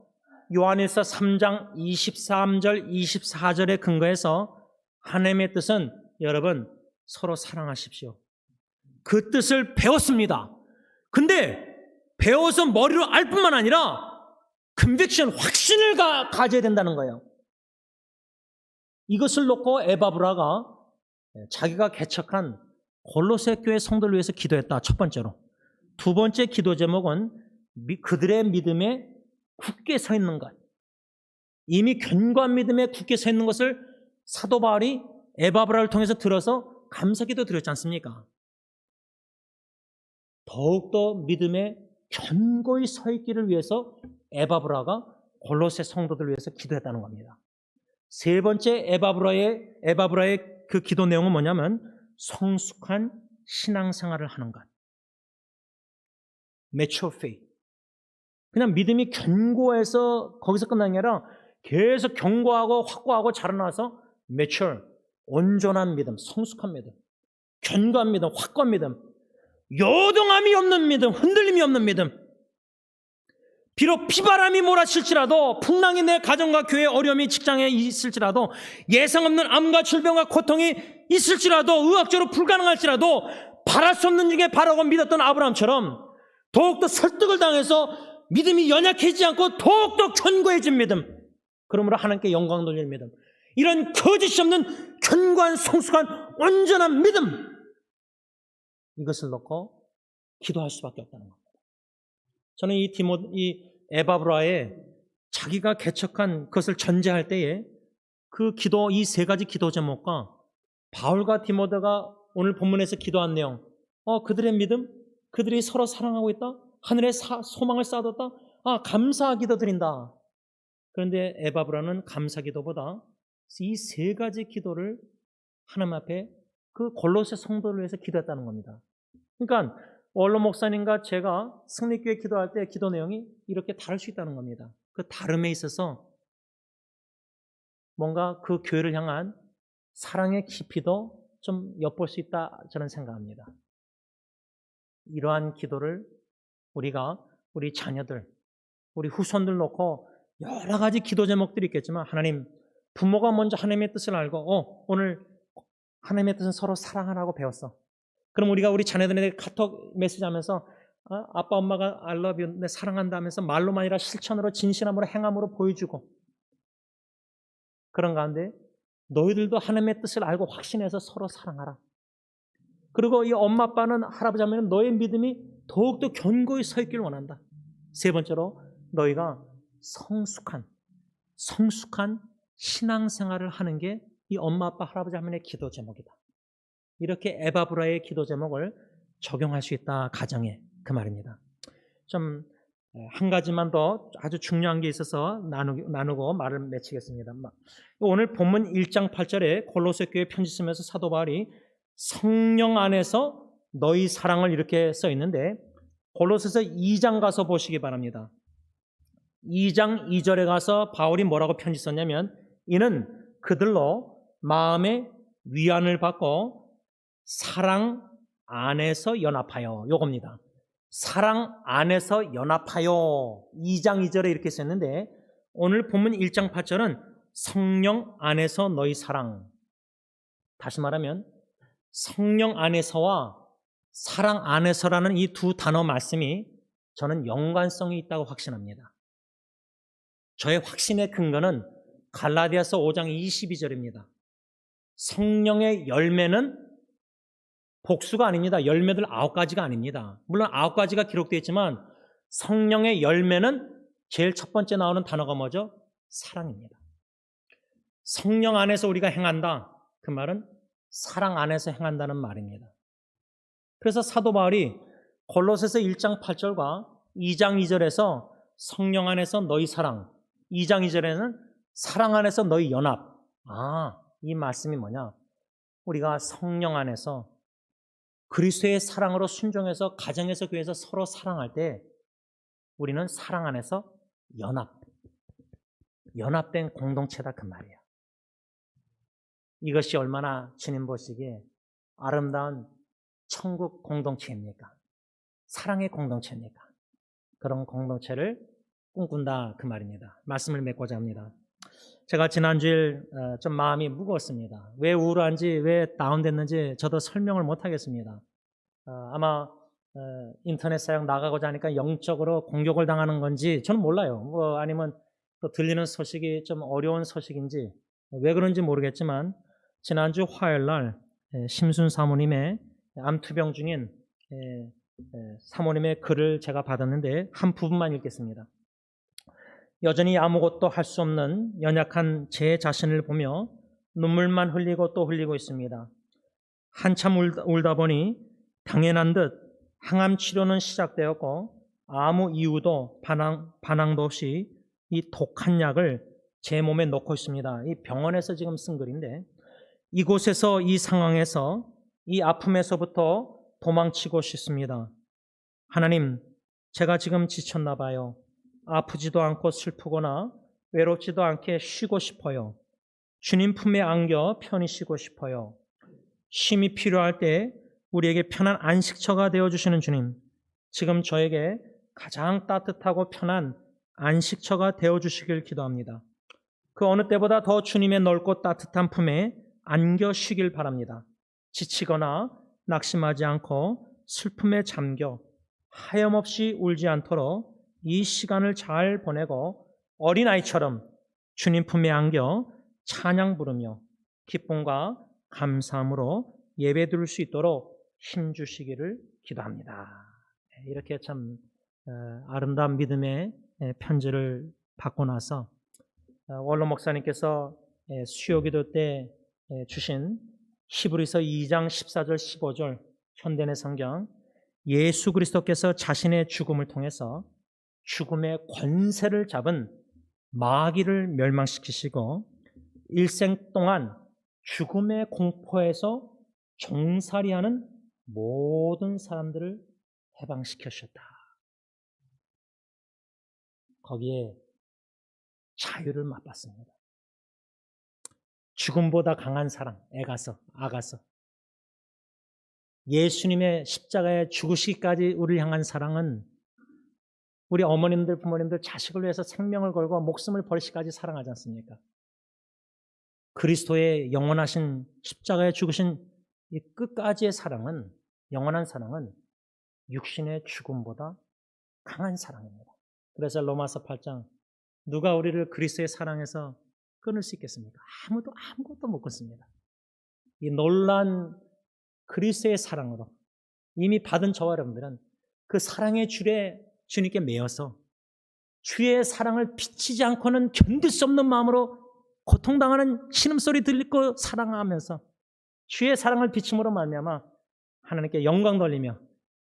요한일서 3장 23절 24절에 근거해서 하나님의 뜻은 여러분 서로 사랑하십시오. 그 뜻을 배웠습니다. 근데 배워서 머리로 알 뿐만 아니라 컨빅션, 확신을 가져야 된다는 거예요. 이것을 놓고 에바브라가 자기가 개척한 골로새 교회 성도를 위해서 기도했다. 첫 번째로. 두 번째 기도 제목은 그들의 믿음에 굳게 서 있는 것. 이미 견고한 믿음에 굳게 서 있는 것을 사도 바울이 에바브라를 통해서 들어서 감사기도 드렸지 않습니까? 더욱더 믿음에 견고히 서 있기를 위해서 에바브라가 골로새 성도들을 위해서 기도했다는 겁니다. 세 번째 에바브라의 그 기도 내용은 뭐냐면 성숙한 신앙생활을 하는 것. mature faith. 그냥 믿음이 견고해서 거기서 끝나는 게 아니라 계속 견고하고 확고하고 자라나서 mature, 온전한 믿음, 성숙한 믿음, 견고한 믿음, 확고한 믿음, 요동함이 없는 믿음, 흔들림이 없는 믿음. 비록 비바람이 몰아칠지라도 풍랑이 내 가정과 교회 어려움이 직장에 있을지라도 예상 없는 암과 질병과 고통이 있을지라도 의학적으로 불가능할지라도 바랄 수 없는 중에 바라고 믿었던 아브라함처럼 더욱더 설득을 당해서 믿음이 연약해지지 않고 더욱더 견고해진 믿음, 그러므로 하나님께 영광 돌리는 믿음, 이런 거짓이 없는 견고한 성숙한 온전한 믿음, 이것을 놓고 기도할 수밖에 없다는 겁니다. 저는 이 에바브라의 자기가 개척한 것을 전제할 때에 그 기도, 이 세 가지 기도 제목과 바울과 디모데가 오늘 본문에서 기도한 내용, 그들의 믿음, 그들이 서로 사랑하고 있다, 하늘에 소망을 쌓아뒀다, 감사 기도 드린다. 그런데 에바브라는 감사 기도보다 이 세 가지 기도를 하나님 앞에 그 골로새 성도를 위해서 기도했다는 겁니다. 그러니까 원로 목사님과 제가 승리교회 기도할 때 기도 내용이 이렇게 다를 수 있다는 겁니다. 그 다름에 있어서 뭔가 그 교회를 향한 사랑의 깊이도 좀 엿볼 수 있다, 저는 생각합니다. 이러한 기도를 우리 자녀들, 우리 후손들 놓고 여러 가지 기도 제목들이 있겠지만, 하나님, 부모가 먼저 하나님의 뜻을 알고 오늘 하나님의 뜻은 서로 사랑하라고 배웠어. 그럼 우리가 우리 자녀들에게 카톡 메시지 하면서 아빠 엄마가 I love you, 내 사랑한다 하면서 말로만 아니라 실천으로, 진실함으로, 행함으로 보여주고, 그런 가운데 너희들도 하나님의 뜻을 알고 확신해서 서로 사랑하라. 그리고 이 엄마 아빠는, 할아버지 할머니는 너의 믿음이 더욱더 견고히 서 있기를 원한다. 세 번째로 너희가 성숙한 신앙생활을 하는 게 이 엄마, 아빠, 할아버지, 할머니의 기도 제목이다. 이렇게 에바브라의 기도 제목을 적용할 수 있다. 가정에 그 말입니다. 좀 한 가지만 더 아주 중요한 게 있어서 나누고 말을 맺히겠습니다. 오늘 본문 1장 8절에 골로새 교회 편지 쓰면서 사도 바울이 성령 안에서 너희 사랑을 이렇게 써 있는데 골로새서 2장 가서 보시기 바랍니다. 2장 2절에 가서 바울이 뭐라고 편지 썼냐면 이는 그들로 마음의 위안을 받고 사랑 안에서 연합하여 요겁니다. 사랑 안에서 연합하여 2장 2절에 이렇게 썼는데 오늘 본문 1장 8절은 성령 안에서 너희 사랑. 다시 말하면 성령 안에서와 사랑 안에서라는 이 두 단어 말씀이 저는 연관성이 있다고 확신합니다. 저의 확신의 근거는 갈라디아서 5장 22절입니다. 성령의 열매는 복수가 아닙니다. 열매들 9가지가 아닙니다. 물론 9가지가 기록되어 있지만 성령의 열매는 제일 첫 번째 나오는 단어가 뭐죠? 사랑입니다. 성령 안에서 우리가 행한다. 그 말은 사랑 안에서 행한다는 말입니다. 그래서 사도 바울이 골로새서 1장 8절과 2장 2절에서 성령 안에서 너희 사랑, 2장 2절에는 사랑 안에서 너희 연합. 이 말씀이 뭐냐? 우리가 성령 안에서 그리스도의 사랑으로 순종해서 가정에서 교회에서 서로 사랑할 때 우리는 사랑 안에서 연합된 공동체다 그 말이에요. 이것이 얼마나 주님 보시기에 아름다운 천국 공동체입니까? 사랑의 공동체입니까? 그런 공동체를 꿈꾼다 그 말입니다. 말씀을 맺고자 합니다. 제가 지난주일 좀 마음이 무거웠습니다. 왜 우울한지 왜 다운됐는지 저도 설명을 못하겠습니다. 아마 인터넷 사용 나가고자 하니까 영적으로 공격을 당하는 건지 저는 몰라요. 아니면 또 들리는 소식이 좀 어려운 소식인지 왜 그런지 모르겠지만 지난주 화요일날 심순 사모님의 암투병 중인 사모님의 글을 제가 받았는데 한 부분만 읽겠습니다. 여전히 아무것도 할 수 없는 연약한 제 자신을 보며 눈물만 흘리고 또 흘리고 있습니다. 한참 울다 보니 당연한 듯 항암 치료는 시작되었고 아무 이유도 반항도 없이 이 독한 약을 제 몸에 넣고 있습니다. 이 병원에서 지금 쓴 글인데 이곳에서 이 상황에서 이 아픔에서부터 도망치고 싶습니다. 하나님, 제가 지금 지쳤나 봐요. 아프지도 않고 슬프거나 외롭지도 않게 쉬고 싶어요. 주님 품에 안겨 편히 쉬고 싶어요. 쉼이 필요할 때 우리에게 편한 안식처가 되어주시는 주님, 지금 저에게 가장 따뜻하고 편한 안식처가 되어주시길 기도합니다. 그 어느 때보다 더 주님의 넓고 따뜻한 품에 안겨 쉬길 바랍니다. 지치거나 낙심하지 않고 슬픔에 잠겨 하염없이 울지 않도록 이 시간을 잘 보내고 어린아이처럼 주님 품에 안겨 찬양 부르며 기쁨과 감사함으로 예배 드릴 수 있도록 힘주시기를 기도합니다. 이렇게 참 아름다운 믿음의 편지를 받고 나서 원로 목사님께서 수요기도 때 주신 히브리서 2장 14절 15절 현대의 성경, 예수 그리스도께서 자신의 죽음을 통해서 죽음의 권세를 잡은 마귀를 멸망시키시고 일생 동안 죽음의 공포에서 종살이하는 모든 사람들을 해방시키셨다. 거기에 자유를 맛봤습니다. 죽음보다 강한 사랑, 아가서. 예수님의 십자가에 죽으시기까지 우리를 향한 사랑은 우리 어머님들, 부모님들 자식을 위해서 생명을 걸고 목숨을 버리시기까지 사랑하지 않습니까? 그리스도의 영원하신 십자가에 죽으신 이 끝까지의 사랑은, 영원한 사랑은 육신의 죽음보다 강한 사랑입니다. 그래서 로마서 8장, 누가 우리를 그리스도의 사랑에서 끊을 수 있겠습니까? 아무것도 못 끊습니다. 이 놀란 그리스도의 사랑으로 이미 받은 저와 여러분들은 그 사랑의 줄에 주님께 매여서 주의 사랑을 비치지 않고는 견딜 수 없는 마음으로 고통당하는 신음소리 들리고 사랑하면서 주의 사랑을 비침으로 말미암아 하나님께 영광 돌리며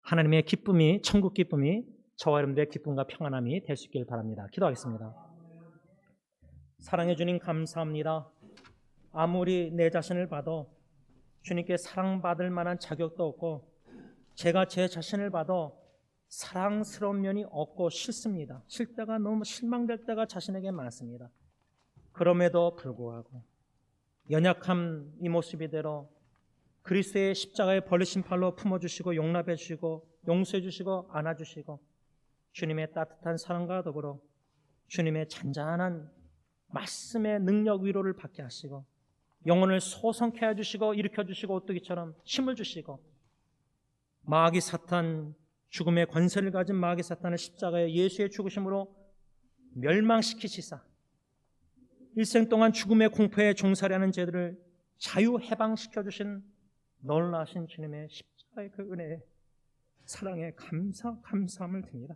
하나님의 기쁨이, 천국 기쁨이 저와 여러분들의 기쁨과 평안함이 될 수 있길 바랍니다. 기도하겠습니다. 사랑해 주님 감사합니다. 아무리 내 자신을 봐도 주님께 사랑받을 만한 자격도 없고 제가 제 자신을 봐도 사랑스러운 면이 없고 싫습니다. 때가 너무 실망될 때가 자신에게 많습니다. 그럼에도 불구하고 연약함 이 모습 이대로 그리스도의 십자가에 벌리신 팔로 품어주시고 용납해 주시고 용서해 주시고 안아주시고 주님의 따뜻한 사랑과 더불어 주님의 잔잔한 말씀의 능력 위로를 받게 하시고 영혼을 소성케 해주시고 일으켜주시고 오뚜기처럼 힘을 주시고 마귀 사탄 죽음의 권세를 가진 마귀 사탄을 십자가에 예수의 죽으심으로 멸망시키시사 일생 동안 죽음의 공포에 종살이하는 죄들을 자유 해방시켜주신 놀라신 주님의 십자가의 그 은혜에 사랑에 감사함을 드립니다.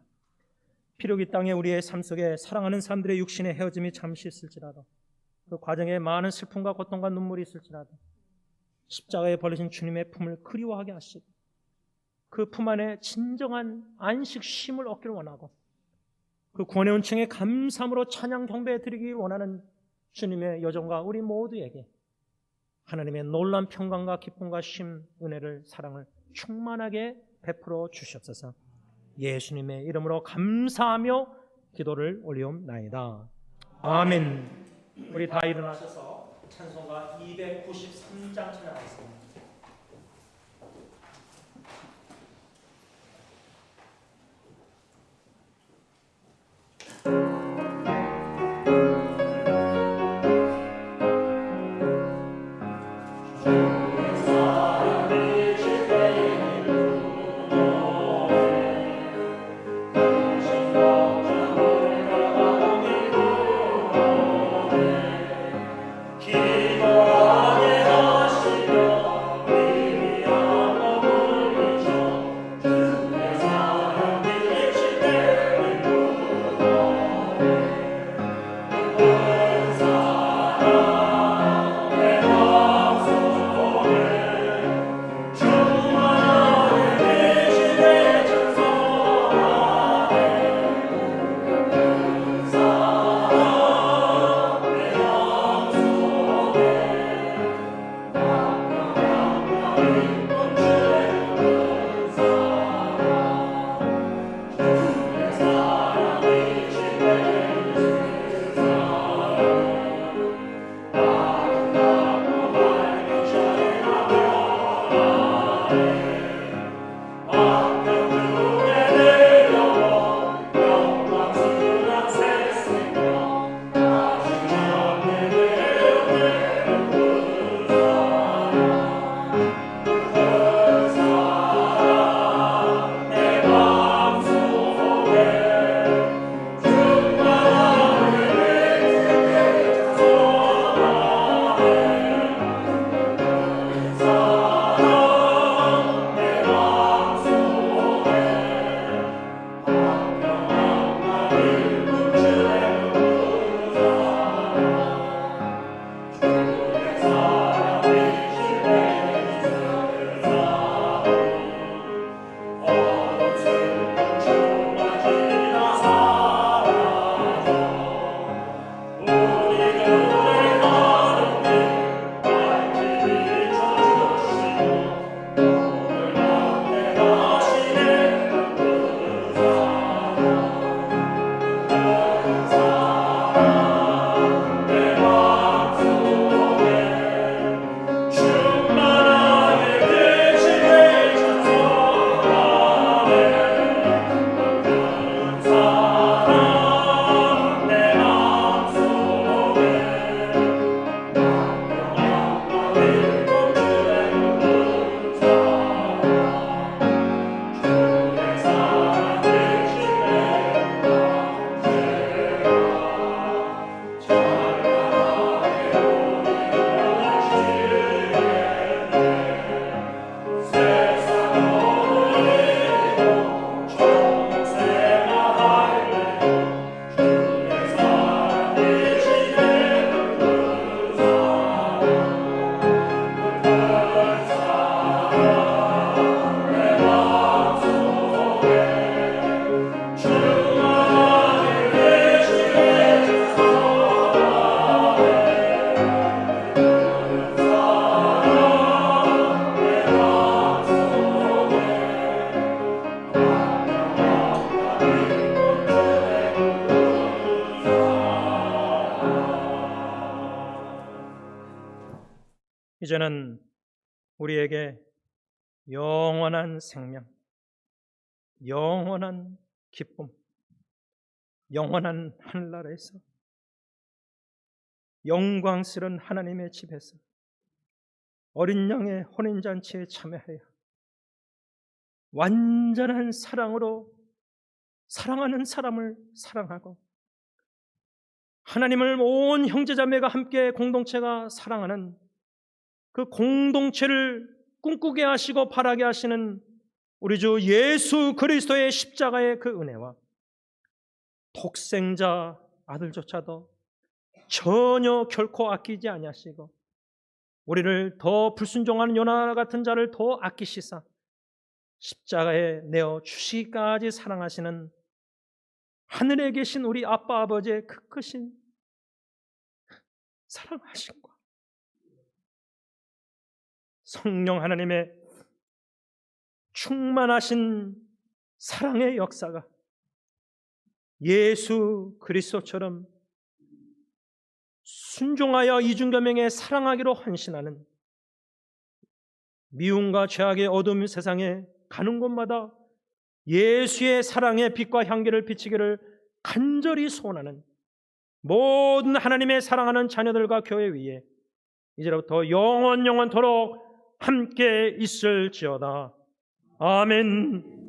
비록 이 땅에 우리의 삶 속에 사랑하는 사람들의 육신의 헤어짐이 잠시 있을지라도 그 과정에 많은 슬픔과 고통과 눈물이 있을지라도 십자가에 벌리신 주님의 품을 그리워하게 하시고 그 품 안에 진정한 안식 쉼을 얻기를 원하고 그 구원의 은총에 감사함으로 찬양 경배 드리기 원하는 주님의 여정과 우리 모두에게 하나님의 놀라운 평강과 기쁨과 쉼, 은혜를, 사랑을 충만하게 베풀어 주시옵소서. 예수님의 이름으로 감사하며 기도를 올리옵나이다. 아멘. 우리 다 일어나셔서 찬송가 293장 찬양하겠습니다. 기도하게 하시며 이제는 우리에게 영원한 생명, 영원한 기쁨, 영원한 하늘나라에서 영광스러운 하나님의 집에서 어린 양의 혼인잔치에 참여하여 완전한 사랑으로 사랑하는 사람을 사랑하고 하나님을 온 형제자매가 함께 공동체가 사랑하는 그 공동체를 꿈꾸게 하시고 바라게 하시는 우리 주 예수 그리스도의 십자가의 그 은혜와 독생자 아들조차도 전혀 결코 아끼지 아니하시고 우리를 더 불순종하는 요나 같은 자를 더 아끼시사 십자가에 내어 주시기까지 사랑하시는 하늘에 계신 우리 아빠 아버지의 그 크신 사랑하심과 성령 하나님의 충만하신 사랑의 역사가 예수 그리스도처럼 순종하여 이중교명에 사랑하기로 헌신하는 미움과 죄악의 어두운 세상에 가는 곳마다 예수의 사랑의 빛과 향기를 비치기를 간절히 소원하는 모든 하나님의 사랑하는 자녀들과 교회 위에 이제부터 영원토록 함께 있을지어다. 아멘.